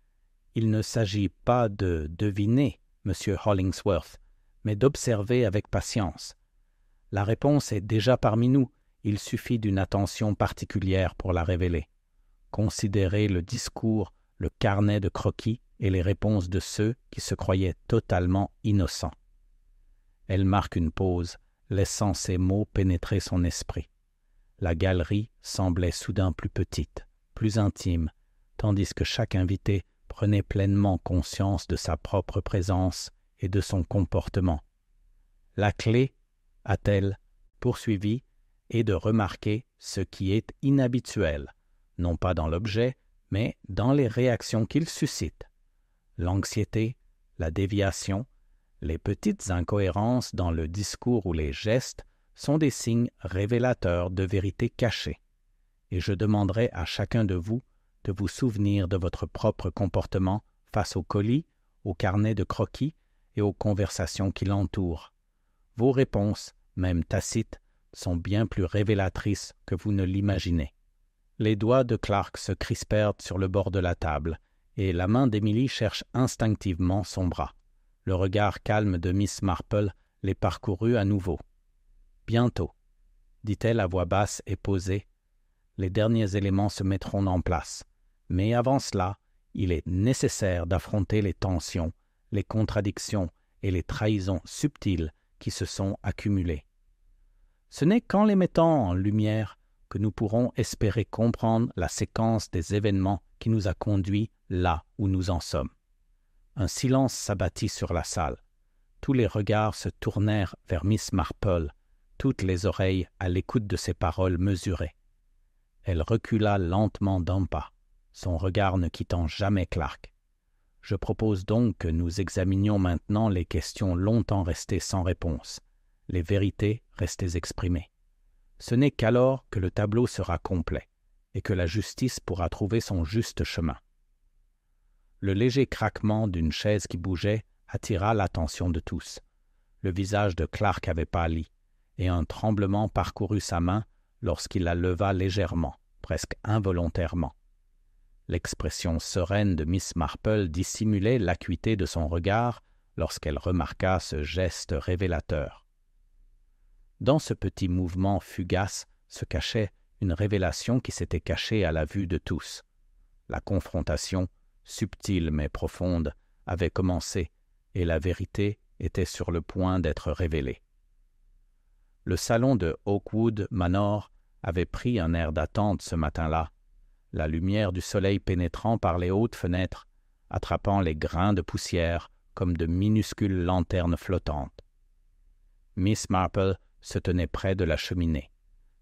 « Il ne s'agit pas de deviner, Monsieur Hollingsworth, mais d'observer avec patience. La réponse est déjà parmi nous, il suffit d'une attention particulière pour la révéler. Considérez le discours, le carnet de croquis et les réponses de ceux qui se croyaient totalement innocents. » Elle marque une pause, laissant ces mots pénétrer son esprit. La galerie semblait soudain plus petite, plus intime, tandis que chaque invité prenait pleinement conscience de sa propre présence et de son comportement. La clé, a-t-elle poursuivi, est de remarquer ce qui est inhabituel, non pas dans l'objet, mais dans les réactions qu'il suscite. L'anxiété, la déviation, les petites incohérences dans le discours ou les gestes sont des signes révélateurs de vérités cachées, et je demanderai à chacun de vous souvenir de votre propre comportement face au colis, au carnet de croquis et aux conversations qui l'entourent. Vos réponses, même tacites, sont bien plus révélatrices que vous ne l'imaginez. Les doigts de Clark se crispèrent sur le bord de la table, et la main d'Émilie cherche instinctivement son bras. Le regard calme de Miss Marple les parcourut à nouveau. « Bientôt, » dit-elle à voix basse et posée, « les derniers éléments se mettront en place. Mais avant cela, il est nécessaire d'affronter les tensions, les contradictions et les trahisons subtiles qui se sont accumulées. Ce n'est qu'en les mettant en lumière que nous pourrons espérer comprendre la séquence des événements qui nous a conduits là où nous en sommes. » Un silence s'abattit sur la salle. Tous les regards se tournèrent vers Miss Marple, toutes les oreilles à l'écoute de ses paroles mesurées. Elle recula lentement d'un pas, son regard ne quittant jamais Clark. « Je propose donc que nous examinions maintenant les questions longtemps restées sans réponse, les vérités restées exprimées. Ce n'est qu'alors que le tableau sera complet et que la justice pourra trouver son juste chemin. » Le léger craquement d'une chaise qui bougeait attira l'attention de tous. Le visage de Clark avait pâli, et un tremblement parcourut sa main lorsqu'il la leva légèrement, presque involontairement. L'expression sereine de Miss Marple dissimulait l'acuité de son regard lorsqu'elle remarqua ce geste révélateur. Dans ce petit mouvement fugace se cachait une révélation qui s'était cachée à la vue de tous. La confrontation, subtile mais profonde, avait commencé et la vérité était sur le point d'être révélée. Le salon de Oakwood Manor avait pris un air d'attente ce matin-là, la lumière du soleil pénétrant par les hautes fenêtres, attrapant les grains de poussière comme de minuscules lanternes flottantes. Miss Marple se tenait près de la cheminée,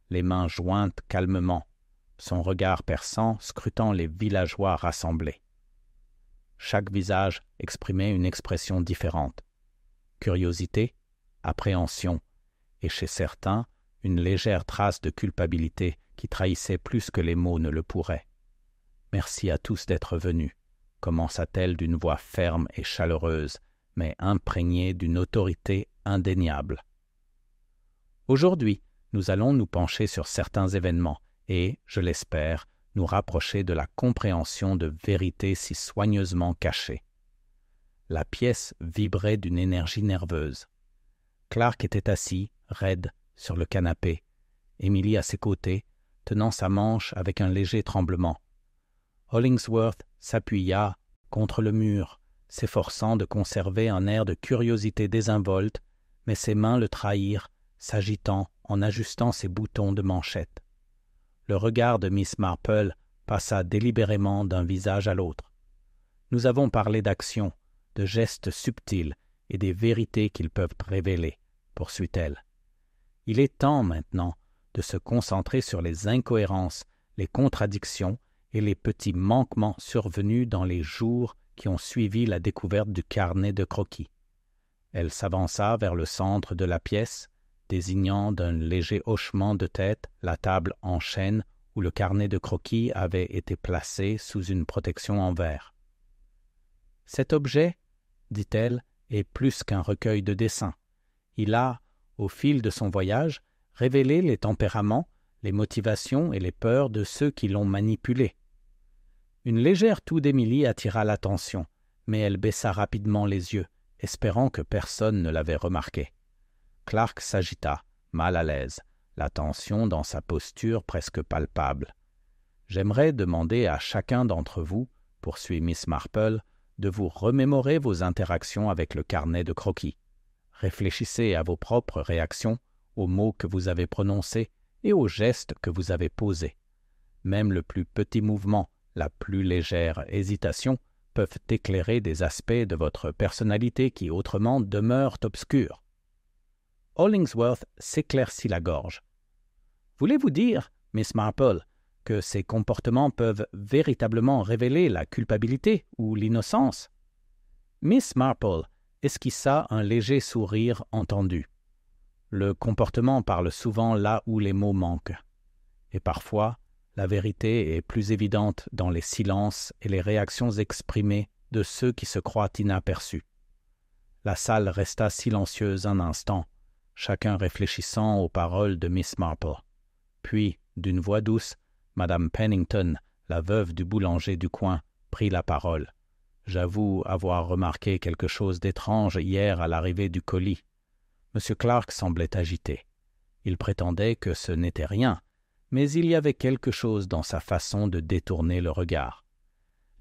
les mains jointes calmement, son regard perçant scrutant les villageois rassemblés. Chaque visage exprimait une expression différente. Curiosité, appréhension, et chez certains, une légère trace de culpabilité qui trahissait plus que les mots ne le pourraient. « Merci à tous d'être venus », commença-t-elle d'une voix ferme et chaleureuse, mais imprégnée d'une autorité indéniable. Aujourd'hui, nous allons nous pencher sur certains événements et, je l'espère, nous rapprocher de la compréhension de vérités si soigneusement cachées. La pièce vibrait d'une énergie nerveuse. Clark était assis, raide, sur le canapé, Emily à ses côtés, tenant sa manche avec un léger tremblement. Hollingsworth s'appuya contre le mur, s'efforçant de conserver un air de curiosité désinvolte, mais ses mains le trahirent, s'agitant en ajustant ses boutons de manchette. Le regard de Miss Marple passa délibérément d'un visage à l'autre. « Nous avons parlé d'action, de gestes subtils et des vérités qu'ils peuvent révéler, » poursuit-elle. « Il est temps maintenant de se concentrer sur les incohérences, les contradictions et les petits manquements survenus dans les jours qui ont suivi la découverte du carnet de croquis. » Elle s'avança vers le centre de la pièce, désignant d'un léger hochement de tête la table en chêne où le carnet de croquis avait été placé sous une protection en verre. « Cet objet, dit-elle, est plus qu'un recueil de dessins. Il a, au fil de son voyage, révélé les tempéraments, les motivations et les peurs de ceux qui l'ont manipulé. » Une légère toux d'Émilie attira l'attention, mais elle baissa rapidement les yeux, espérant que personne ne l'avait remarqué. Clark s'agita, mal à l'aise, la tension dans sa posture presque palpable. « J'aimerais demander à chacun d'entre vous, poursuit Miss Marple, de vous remémorer vos interactions avec le carnet de croquis. Réfléchissez à vos propres réactions, aux mots que vous avez prononcés et aux gestes que vous avez posés. Même le plus petit mouvement, la plus légère hésitation peuvent éclairer des aspects de votre personnalité qui autrement demeurent obscurs. » Hollingsworth s'éclaircit la gorge. « Voulez-vous dire, Miss Marple, que ces comportements peuvent véritablement révéler la culpabilité ou l'innocence ?» Miss Marple esquissa un léger sourire entendu. Le comportement parle souvent là où les mots manquent. Et parfois, la vérité est plus évidente dans les silences et les réactions exprimées de ceux qui se croient inaperçus. La salle resta silencieuse un instant, chacun réfléchissant aux paroles de Miss Marple. Puis, d'une voix douce, Madame Pennington, la veuve du boulanger du coin, prit la parole. « J'avoue avoir remarqué quelque chose d'étrange hier à l'arrivée du colis. M. Clark semblait agité. Il prétendait que ce n'était rien, mais il y avait quelque chose dans sa façon de détourner le regard.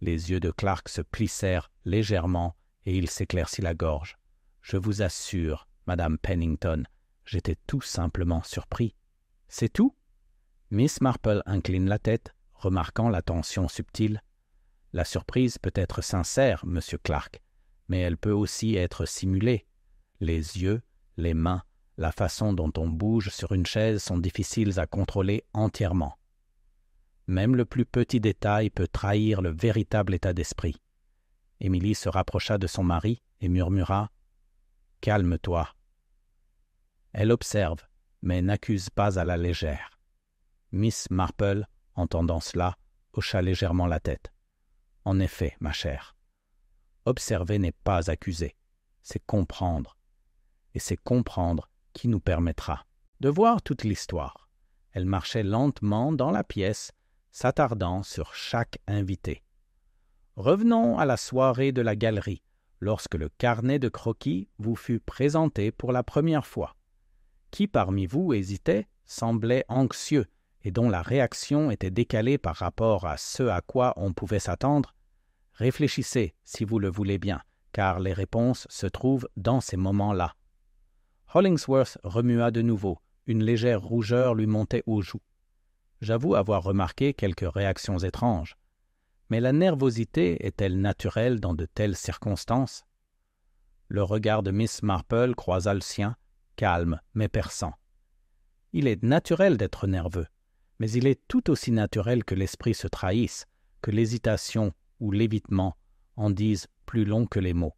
Les yeux de Clark se plissèrent légèrement et il s'éclaircit la gorge. « Je vous assure, Madame Pennington, j'étais tout simplement surpris. »« C'est tout ?» Miss Marple incline la tête, remarquant la tension subtile. « La surprise peut être sincère, Monsieur Clark, mais elle peut aussi être simulée. Les yeux, les mains, la façon dont on bouge sur une chaise sont difficiles à contrôler entièrement. Même le plus petit détail peut trahir le véritable état d'esprit. » Émilie se rapprocha de son mari et murmura « Calme-toi. » Elle observe, mais n'accuse pas à la légère. Miss Marple, entendant cela, hocha légèrement la tête. « En effet, ma chère, observer n'est pas accuser, c'est comprendre. Et c'est comprendre qui nous permettra de voir toute l'histoire. » Elle marchait lentement dans la pièce, s'attardant sur chaque invité. Revenons à la soirée de la galerie, lorsque le carnet de croquis vous fut présenté pour la première fois. Qui parmi vous hésitait, semblait anxieux et dont la réaction était décalée par rapport à ce à quoi on pouvait s'attendre? Réfléchissez, si vous le voulez bien, car les réponses se trouvent dans ces moments-là. Hollingsworth remua de nouveau, une légère rougeur lui montait aux joues. J'avoue avoir remarqué quelques réactions étranges. Mais la nervosité est-elle naturelle dans de telles circonstances? Le regard de Miss Marple croisa le sien, calme mais perçant. Il est naturel d'être nerveux, mais il est tout aussi naturel que l'esprit se trahisse, que l'hésitation ou l'évitement en disent plus long que les mots.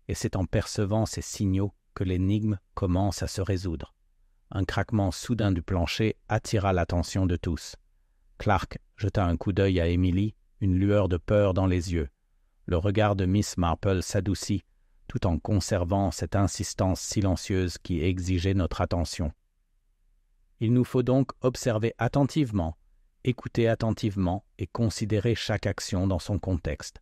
Et c'est en percevant ces signaux que l'énigme commence à se résoudre. Un craquement soudain du plancher attira l'attention de tous. Clark jeta un coup d'œil à Emily, une lueur de peur dans les yeux. Le regard de Miss Marple s'adoucit, tout en conservant cette insistance silencieuse qui exigeait notre attention. Il nous faut donc observer attentivement, écouter attentivement et considérer chaque action dans son contexte.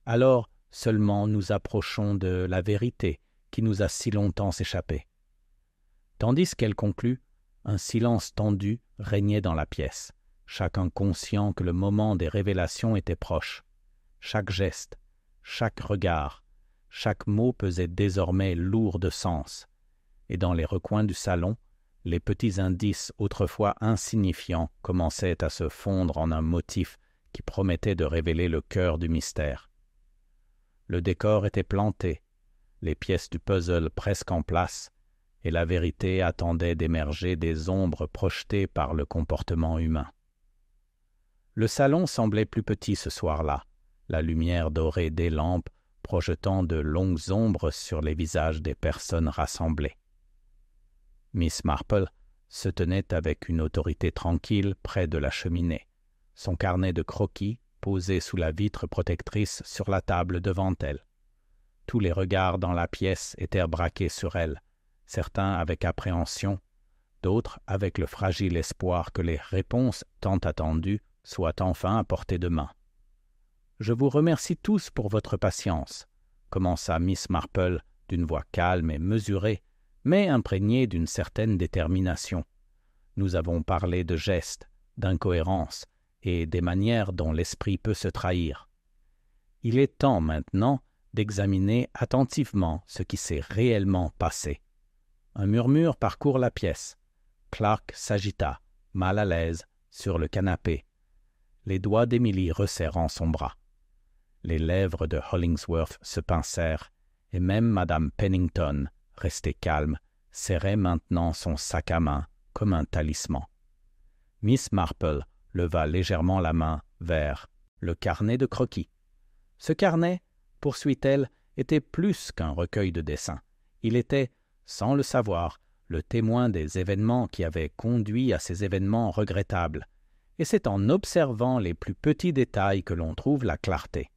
Alors seulement nous approchons de la vérité qui nous a si longtemps échappé. Tandis qu'elle conclut, un silence tendu régnait dans la pièce, chacun conscient que le moment des révélations était proche. Chaque geste, chaque regard, chaque mot pesait désormais lourd de sens, et dans les recoins du salon, les petits indices autrefois insignifiants commençaient à se fondre en un motif qui promettait de révéler le cœur du mystère. Le décor était planté, les pièces du puzzle presque en place, et la vérité attendait d'émerger des ombres projetées par le comportement humain. Le salon semblait plus petit ce soir-là, la lumière dorée des lampes projetant de longues ombres sur les visages des personnes rassemblées. Miss Marple se tenait avec une autorité tranquille près de la cheminée, son carnet de croquis posé sous la vitre protectrice sur la table devant elle. Tous les regards dans la pièce étaient braqués sur elle, certains avec appréhension, d'autres avec le fragile espoir que les réponses tant attendues soient enfin à portée de main. « Je vous remercie tous pour votre patience », commença Miss Marple d'une voix calme et mesurée, mais imprégnée d'une certaine détermination. Nous avons parlé de gestes, d'incohérences et des manières dont l'esprit peut se trahir. Il est temps maintenant d'examiner attentivement ce qui s'est réellement passé. Un murmure parcourt la pièce. Clark s'agita, mal à l'aise, sur le canapé, les doigts d'Emily resserrant son bras. Les lèvres de Hollingsworth se pincèrent, et même Madame Pennington, restée calme, serrait maintenant son sac à main comme un talisman. Miss Marple leva légèrement la main vers le carnet de croquis. Ce carnet, poursuit-elle, était plus qu'un recueil de dessins. Il était, sans le savoir, le témoin des événements qui avaient conduit à ces événements regrettables, et c'est en observant les plus petits détails que l'on trouve la clarté.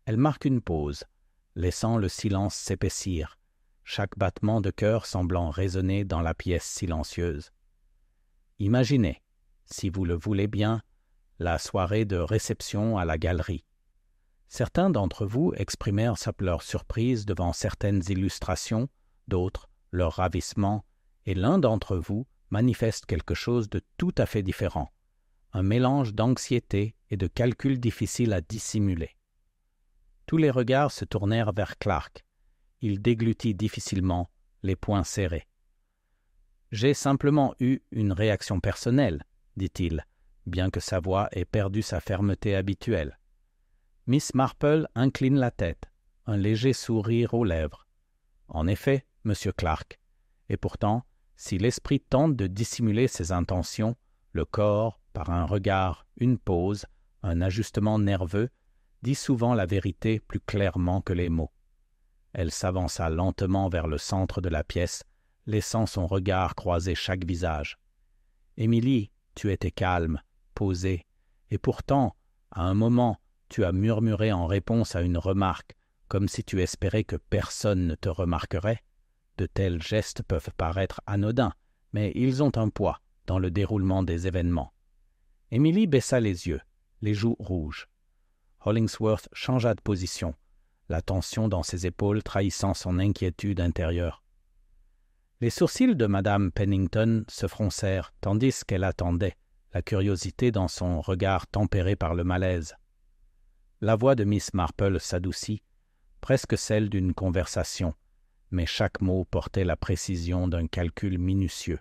Elle marque une pause, laissant le silence s'épaissir, chaque battement de cœur semblant résonner dans la pièce silencieuse. Imaginez, si vous le voulez bien, la soirée de réception à la galerie. Certains d'entre vous exprimèrent leur surprise devant certaines illustrations, d'autres leur ravissement, et l'un d'entre vous manifeste quelque chose de tout à fait différent, un mélange d'anxiété et de calculs difficiles à dissimuler. Tous les regards se tournèrent vers Clark. Il déglutit difficilement, les poings serrés. « J'ai simplement eu une réaction personnelle, » dit-il, bien que sa voix ait perdu sa fermeté habituelle. Miss Marple incline la tête, un léger sourire aux lèvres. « En effet, Monsieur Clark, et pourtant, si l'esprit tente de dissimuler ses intentions, le corps, par un regard, une pause, un ajustement nerveux, dit souvent la vérité plus clairement que les mots. » Elle s'avança lentement vers le centre de la pièce, laissant son regard croiser chaque visage. « Émilie, tu étais calme, posée, et pourtant, à un moment, tu as murmuré en réponse à une remarque, comme si tu espérais que personne ne te remarquerait. De tels gestes peuvent paraître anodins, mais ils ont un poids, dans le déroulement des événements. Emily baissa les yeux, les joues rouges. Hollingsworth changea de position, la tension dans ses épaules trahissant son inquiétude intérieure. Les sourcils de Madame Pennington se froncèrent, tandis qu'elle attendait, la curiosité dans son regard tempéré par le malaise. La voix de Miss Marple s'adoucit, presque celle d'une conversation, mais chaque mot portait la précision d'un calcul minutieux.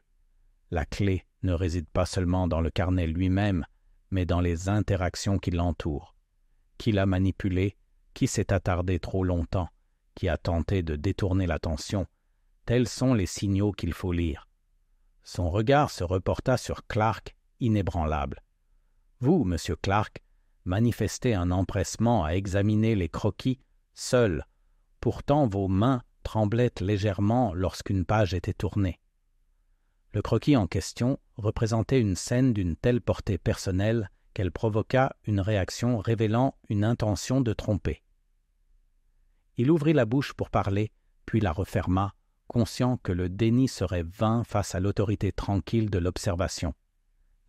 La clé ne réside pas seulement dans le carnet lui-même, mais dans les interactions qui l'entourent. Qui l'a manipulé, qui s'est attardé trop longtemps, qui a tenté de détourner l'attention, tels sont les signaux qu'il faut lire. Son regard se reporta sur Clark, inébranlable. Vous, monsieur Clark, manifestez un empressement à examiner les croquis seul. Pourtant vos mains tremblaient légèrement lorsqu'une page était tournée. Le croquis en question représentait une scène d'une telle portée personnelle qu'elle provoqua une réaction révélant une intention de tromper. Il ouvrit la bouche pour parler, puis la referma, conscient que le déni serait vain face à l'autorité tranquille de l'observation.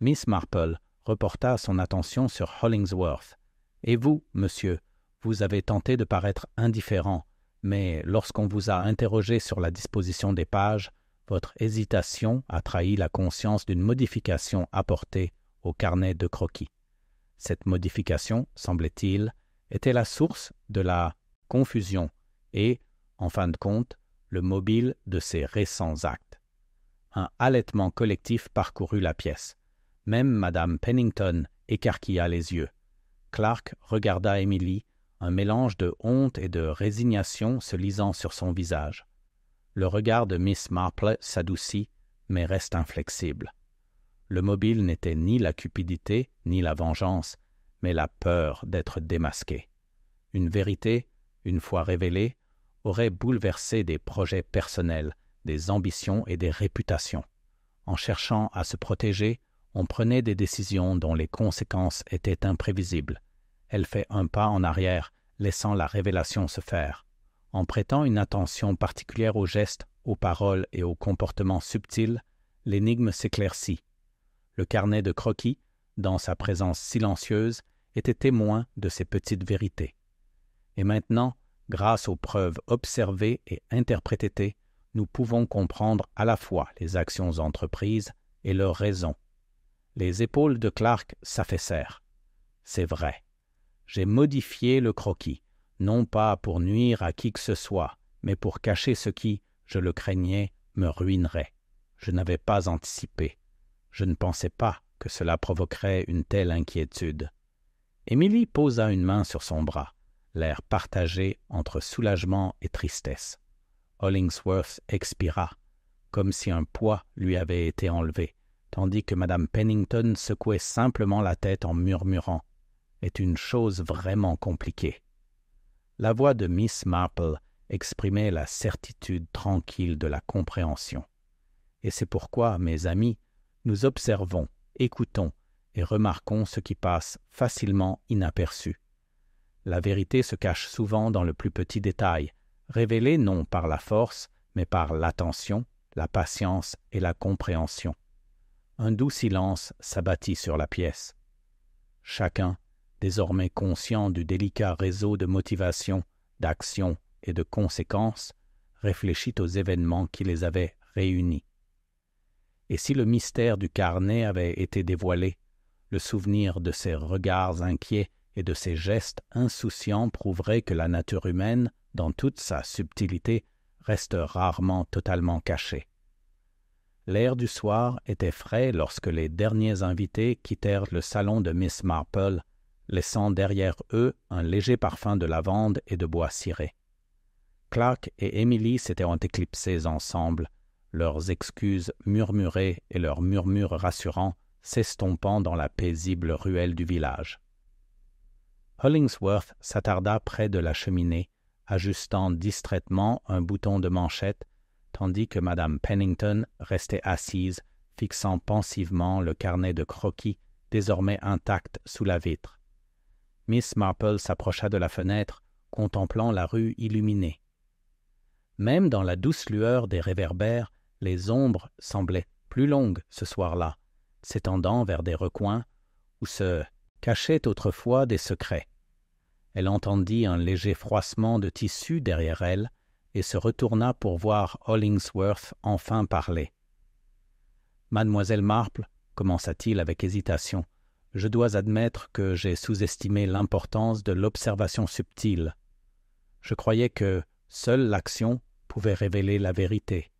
Miss Marple reporta son attention sur Hollingsworth. « Et vous, monsieur, vous avez tenté de paraître indifférent, mais lorsqu'on vous a interrogé sur la disposition des pages, votre hésitation a trahi la conscience d'une modification apportée au carnet de croquis. Cette modification, semblait-il, était la source de la confusion et, en fin de compte, le mobile de ses récents actes. Un halètement collectif parcourut la pièce. Même Madame Pennington écarquilla les yeux. Clark regarda Emily, un mélange de honte et de résignation se lisant sur son visage. Le regard de Miss Marple s'adoucit, mais reste inflexible. Le mobile n'était ni la cupidité, ni la vengeance, mais la peur d'être démasqué. Une vérité, une fois révélée, aurait bouleversé des projets personnels, des ambitions et des réputations. En cherchant à se protéger, on prenait des décisions dont les conséquences étaient imprévisibles. Elle fait un pas en arrière, laissant la révélation se faire. En prêtant une attention particulière aux gestes, aux paroles et aux comportements subtils, l'énigme s'éclaircit. Le carnet de croquis, dans sa présence silencieuse, était témoin de ces petites vérités. Et maintenant, grâce aux preuves observées et interprétées, nous pouvons comprendre à la fois les actions entreprises et leurs raisons. Les épaules de Clark s'affaissèrent. C'est vrai. J'ai modifié le croquis, non pas pour nuire à qui que ce soit, mais pour cacher ce qui, je le craignais, me ruinerait. Je n'avais pas anticipé. Je ne pensais pas que cela provoquerait une telle inquiétude. Emily posa une main sur son bras, l'air partagé entre soulagement et tristesse. Hollingsworth expira, comme si un poids lui avait été enlevé, tandis que Madame Pennington secouait simplement la tête en murmurant « Est une chose vraiment compliquée ». La voix de Miss Marple exprimait la certitude tranquille de la compréhension. Et c'est pourquoi, mes amis, nous observons, écoutons et remarquons ce qui passe facilement inaperçu. La vérité se cache souvent dans le plus petit détail, révélée non par la force, mais par l'attention, la patience et la compréhension. Un doux silence s'abattit sur la pièce. Chacun, désormais conscient du délicat réseau de motivation, d'action et de conséquences, réfléchit aux événements qui les avaient réunis. Et si le mystère du carnet avait été dévoilé, le souvenir de ses regards inquiets et de ses gestes insouciants prouverait que la nature humaine, dans toute sa subtilité, reste rarement totalement cachée. L'air du soir était frais lorsque les derniers invités quittèrent le salon de Miss Marple, laissant derrière eux un léger parfum de lavande et de bois ciré. Clark et Emily s'étaient éclipsés ensemble, leurs excuses murmurées et leurs murmures rassurants s'estompant dans la paisible ruelle du village. Hollingsworth s'attarda près de la cheminée, ajustant distraitement un bouton de manchette, tandis que Madame Pennington restait assise, fixant pensivement le carnet de croquis désormais intact sous la vitre. Miss Marple s'approcha de la fenêtre, contemplant la rue illuminée. Même dans la douce lueur des réverbères, les ombres semblaient plus longues ce soir-là, s'étendant vers des recoins où se cachaient autrefois des secrets. Elle entendit un léger froissement de tissu derrière elle et se retourna pour voir Hollingsworth enfin parler. « Mademoiselle Marple, commença-t-il avec hésitation, je dois admettre que j'ai sous-estimé l'importance de l'observation subtile. Je croyais que seule l'action pouvait révéler la vérité.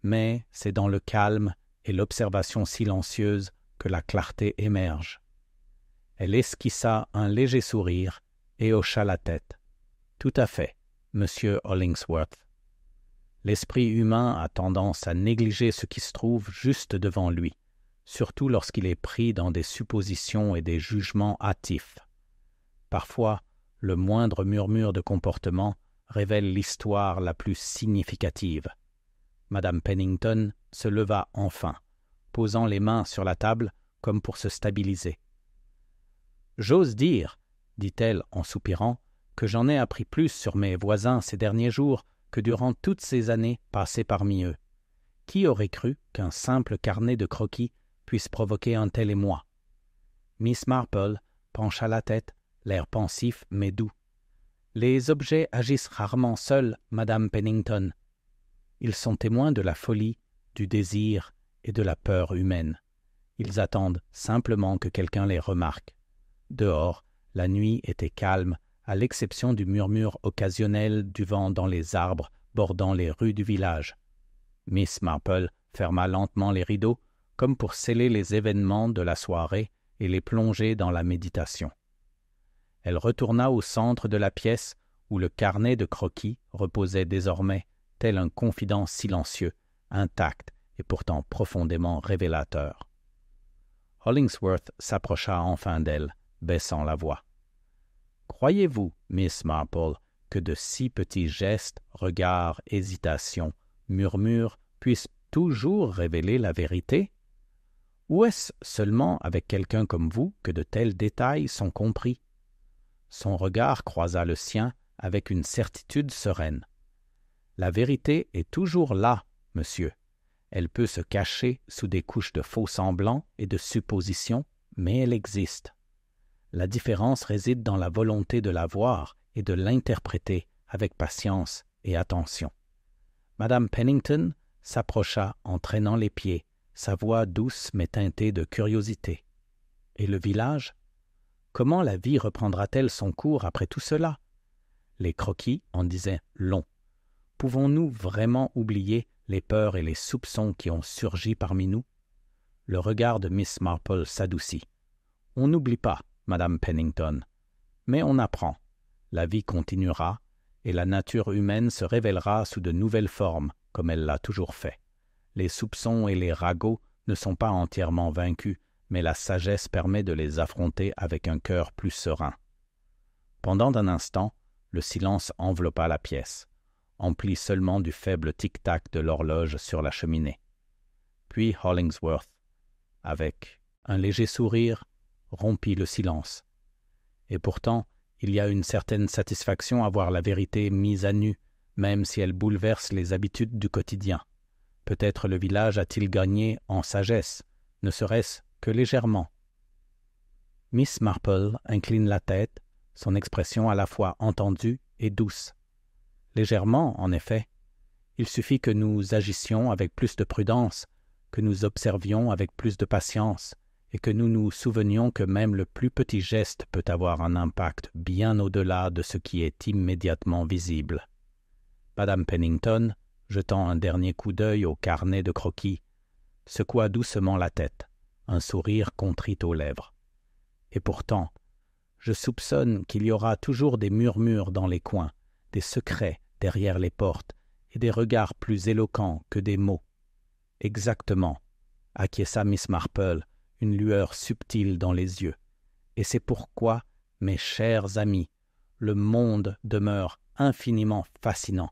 Mais c'est dans le calme et l'observation silencieuse que la clarté émerge. » Elle esquissa un léger sourire et hocha la tête. « Tout à fait, monsieur Hollingsworth. L'esprit humain a tendance à négliger ce qui se trouve juste devant lui, surtout lorsqu'il est pris dans des suppositions et des jugements hâtifs. Parfois, le moindre murmure de comportement révèle l'histoire la plus significative. » Madame Pennington se leva enfin, posant les mains sur la table comme pour se stabiliser. « J'ose dire, dit-elle en soupirant, que j'en ai appris plus sur mes voisins ces derniers jours que durant toutes ces années passées parmi eux. Qui aurait cru qu'un simple carnet de croquis puisse provoquer un tel émoi? » Miss Marple pencha la tête, l'air pensif mais doux. « Les objets agissent rarement seuls, Madame Pennington. Ils sont témoins de la folie, du désir et de la peur humaine. Ils attendent simplement que quelqu'un les remarque. » Dehors, la nuit était calme, à l'exception du murmure occasionnel du vent dans les arbres bordant les rues du village. Miss Marple ferma lentement les rideaux, comme pour sceller les événements de la soirée et les plonger dans la méditation. Elle retourna au centre de la pièce où le carnet de croquis reposait désormais, tel un confident silencieux, intact et pourtant profondément révélateur. Hollingsworth s'approcha enfin d'elle, baissant la voix. « Croyez-vous, Miss Marple, que de si petits gestes, regards, hésitations, murmures puissent toujours révéler la vérité? Ou est-ce seulement avec quelqu'un comme vous que de tels détails sont compris? » Son regard croisa le sien avec une certitude sereine. « La vérité est toujours là, monsieur. Elle peut se cacher sous des couches de faux-semblants et de suppositions, mais elle existe. La différence réside dans la volonté de la voir et de l'interpréter avec patience et attention. » Madame Pennington s'approcha en traînant les pieds, sa voix douce mais teintée de curiosité. « Et le village? Comment la vie reprendra-t-elle son cours après tout cela? Les croquis en disaient long. Pouvons-nous vraiment oublier les peurs et les soupçons qui ont surgi parmi nous? » Le regard de Miss Marple s'adoucit. « On n'oublie pas, Madame Pennington, mais on apprend. La vie continuera, et la nature humaine se révélera sous de nouvelles formes, comme elle l'a toujours fait. Les soupçons et les ragots ne sont pas entièrement vaincus, mais la sagesse permet de les affronter avec un cœur plus serein. » Pendant un instant, le silence enveloppa la pièce, empli seulement du faible tic-tac de l'horloge sur la cheminée. Puis Hollingsworth, avec un léger sourire, rompit le silence. « Et pourtant, il y a une certaine satisfaction à voir la vérité mise à nu, même si elle bouleverse les habitudes du quotidien. Peut-être le village a-t-il gagné en sagesse, ne serait-ce que légèrement. » Miss Marple incline la tête, son expression à la fois entendue et douce. « Légèrement, en effet. Il suffit que nous agissions avec plus de prudence, que nous observions avec plus de patience, et que nous nous souvenions que même le plus petit geste peut avoir un impact bien au-delà de ce qui est immédiatement visible. » Madame Pennington, jetant un dernier coup d'œil au carnet de croquis, secoua doucement la tête, un sourire contrit aux lèvres. « Et pourtant, je soupçonne qu'il y aura toujours des murmures dans les coins, des secrets derrière les portes, et des regards plus éloquents que des mots. »« Exactement, » acquiesça Miss Marple, une lueur subtile dans les yeux. « Et c'est pourquoi, mes chers amis, le monde demeure infiniment fascinant.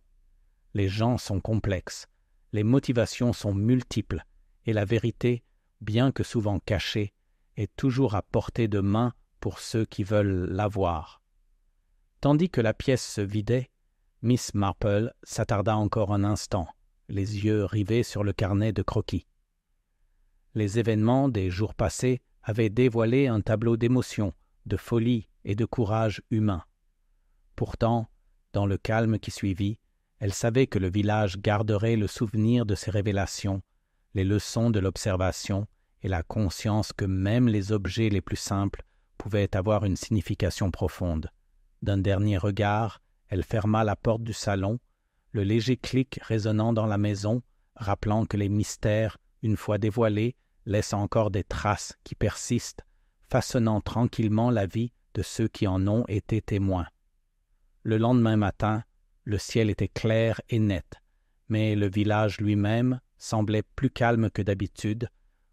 Les gens sont complexes, les motivations sont multiples, et la vérité, bien que souvent cachée, est toujours à portée de main pour ceux qui veulent la voir. » Tandis que la pièce se vidait, Miss Marple s'attarda encore un instant, les yeux rivés sur le carnet de croquis. « Les événements des jours passés avaient dévoilé un tableau d'émotions, de folie et de courage humain. Pourtant, dans le calme qui suivit, elle savait que le village garderait le souvenir de ces révélations, les leçons de l'observation et la conscience que même les objets les plus simples pouvaient avoir une signification profonde. D'un dernier regard, elle ferma la porte du salon, le léger clic résonnant dans la maison, rappelant que les mystères, une fois dévoilés, laissent encore des traces qui persistent, façonnant tranquillement la vie de ceux qui en ont été témoins. Le lendemain matin, le ciel était clair et net, mais le village lui-même semblait plus calme que d'habitude,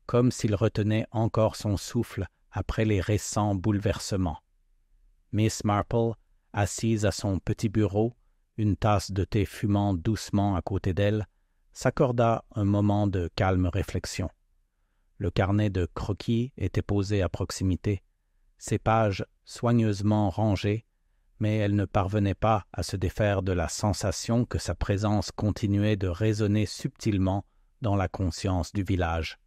comme s'il retenait encore son souffle après les récents bouleversements. Miss Marple, assise à son petit bureau, une tasse de thé fumant doucement à côté d'elle, s'accorda un moment de calme réflexion. Le carnet de croquis était posé à proximité, ses pages soigneusement rangées, mais elle ne parvenait pas à se défaire de la sensation que sa présence continuait de résonner subtilement dans la conscience du village.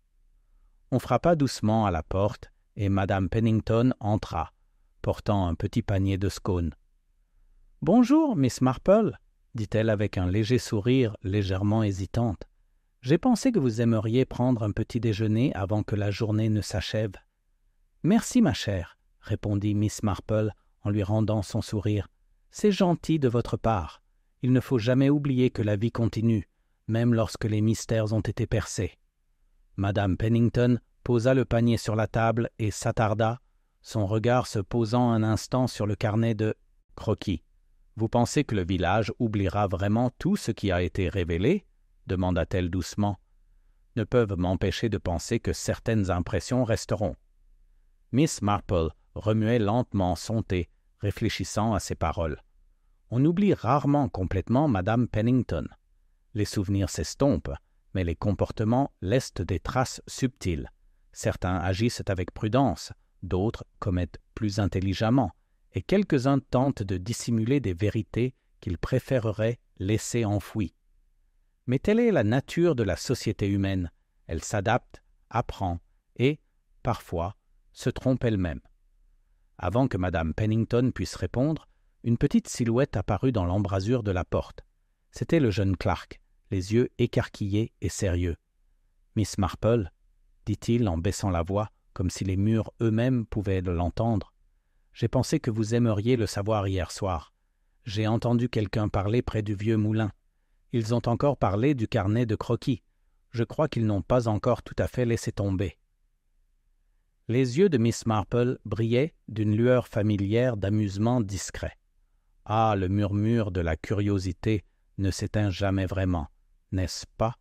On frappa doucement à la porte et Madame Pennington entra, portant un petit panier de scones. « Bonjour, Miss Marple, » dit-elle avec un léger sourire légèrement hésitante. « J'ai pensé que vous aimeriez prendre un petit déjeuner avant que la journée ne s'achève. »« Merci, ma chère, » répondit Miss Marple en lui rendant son sourire. « C'est gentil de votre part. Il ne faut jamais oublier que la vie continue, même lorsque les mystères ont été percés. » Madame Pennington posa le panier sur la table et s'attarda, son regard se posant un instant sur le carnet de croquis. « Vous pensez que le village oubliera vraiment tout ce qui a été révélé ?» demanda-t-elle doucement. « Ne peuvent m'empêcher de penser que certaines impressions resteront. » Miss Marple remuait lentement son thé, réfléchissant à ses paroles. On oublie rarement complètement Madame Pennington. Les souvenirs s'estompent, mais les comportements laissent des traces subtiles. Certains agissent avec prudence, d'autres commettent plus intelligemment, et quelques-uns tentent de dissimuler des vérités qu'ils préféreraient laisser enfouies. Mais telle est la nature de la société humaine. Elle s'adapte, apprend et, parfois, se trompe elle-même. Avant que Madame Pennington puisse répondre, une petite silhouette apparut dans l'embrasure de la porte. C'était le jeune Clark, les yeux écarquillés et sérieux. « Miss Marple, » dit-il en baissant la voix, comme si les murs eux-mêmes pouvaient l'entendre, « j'ai pensé que vous aimeriez le savoir hier soir. J'ai entendu quelqu'un parler près du vieux moulin. Ils ont encore parlé du carnet de croquis. Je crois qu'ils n'ont pas encore tout à fait laissé tomber. » Les yeux de Miss Marple brillaient d'une lueur familière d'amusement discret. Ah, le murmure de la curiosité ne s'éteint jamais vraiment, n'est-ce pas?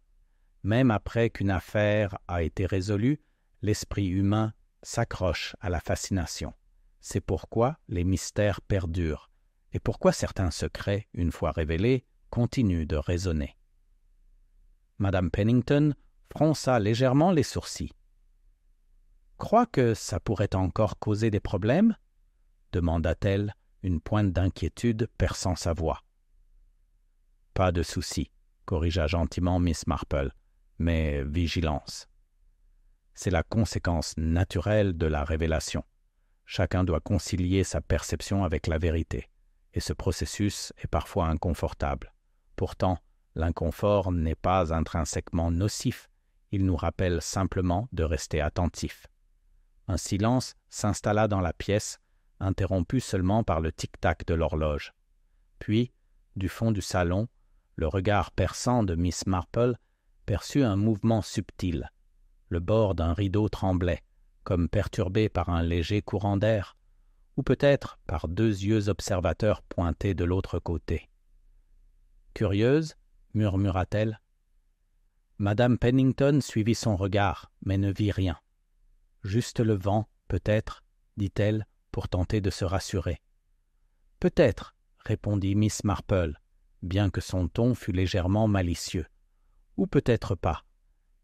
Même après qu'une affaire a été résolue, l'esprit humain s'accroche à la fascination. C'est pourquoi les mystères perdurent, et pourquoi certains secrets, une fois révélés, continuent de résonner. Madame Pennington fronça légèrement les sourcils. « Crois que ça pourrait encore causer des problèmes ?» demanda-t-elle, une pointe d'inquiétude perçant sa voix. « Pas de souci, » corrigea gentiment Miss Marple, « mais vigilance. C'est la conséquence naturelle de la révélation. Chacun doit concilier sa perception avec la vérité, et ce processus est parfois inconfortable. Pourtant, l'inconfort n'est pas intrinsèquement nocif, il nous rappelle simplement de rester attentifs. » Un silence s'installa dans la pièce, interrompu seulement par le tic-tac de l'horloge. Puis, du fond du salon, le regard perçant de Miss Marple perçut un mouvement subtil. Le bord d'un rideau tremblait, comme perturbé par un léger courant d'air, ou peut-être par deux yeux observateurs pointés de l'autre côté. « Curieuse ?» murmura-t-elle. Madame Pennington suivit son regard, mais ne vit rien. « Juste le vent, peut-être, » dit-elle, pour tenter de se rassurer. « Peut-être, » répondit Miss Marple, bien que son ton fût légèrement malicieux. « Ou peut-être pas.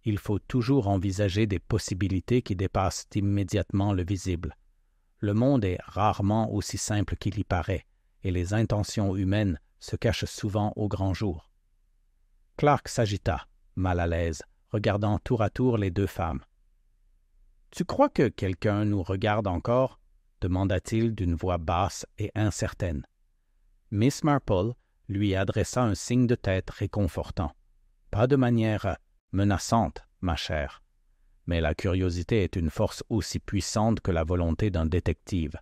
Il faut toujours envisager des possibilités qui dépassent immédiatement le visible. Le monde est rarement aussi simple qu'il y paraît, et les intentions humaines se cachent souvent au grand jour. » Clark s'agita, mal à l'aise, regardant tour à tour les deux femmes. « Tu crois que quelqu'un nous regarde encore ?» demanda-t-il d'une voix basse et incertaine. Miss Marple lui adressa un signe de tête réconfortant. « Pas de manière menaçante, ma chère. Mais la curiosité est une force aussi puissante que la volonté d'un détective.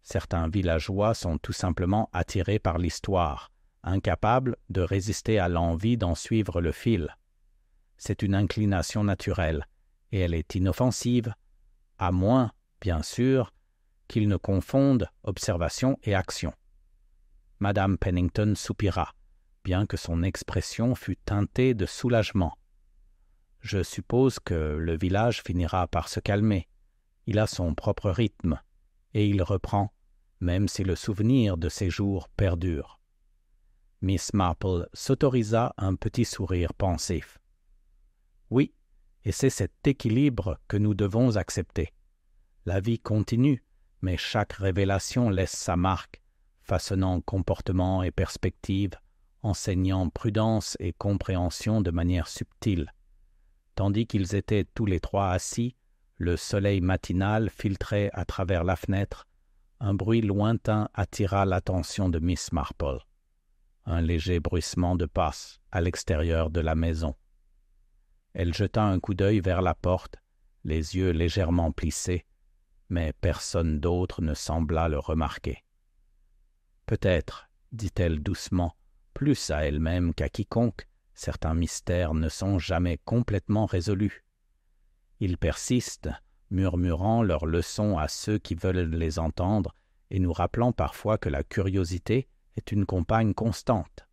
Certains villageois sont tout simplement attirés par l'histoire, incapables de résister à l'envie d'en suivre le fil. C'est une inclination naturelle, et elle est inoffensive, à moins, bien sûr, qu'ils ne confondent observation et action. » Madame Pennington soupira, bien que son expression fût teintée de soulagement. « Je suppose que le village finira par se calmer. Il a son propre rythme, et il reprend, même si le souvenir de ces jours perdure. » Miss Marple s'autorisa un petit sourire pensif. « Oui, et c'est cet équilibre que nous devons accepter. La vie continue, mais chaque révélation laisse sa marque, façonnant comportement et perspective, enseignant prudence et compréhension de manière subtile. » Tandis qu'ils étaient tous les trois assis, le soleil matinal filtrait à travers la fenêtre. Un bruit lointain attira l'attention de Miss Marple. Un léger bruissement de pas à l'extérieur de la maison. Elle jeta un coup d'œil vers la porte, les yeux légèrement plissés, mais personne d'autre ne sembla le remarquer. « Peut-être, dit-elle doucement, plus à elle-même qu'à quiconque, certains mystères ne sont jamais complètement résolus. Ils persistent, murmurant leurs leçons à ceux qui veulent les entendre et nous rappelant parfois que la curiosité est une compagne constante. »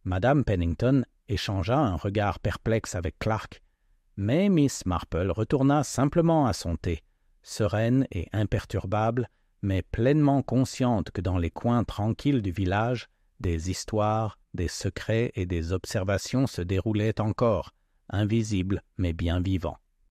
Madame Pennington échangea un regard perplexe avec Clark, mais Miss Marple retourna simplement à son thé, sereine et imperturbable, mais pleinement consciente que dans les coins tranquilles du village, des histoires, des secrets et des observations se déroulaient encore, invisibles mais bien vivants.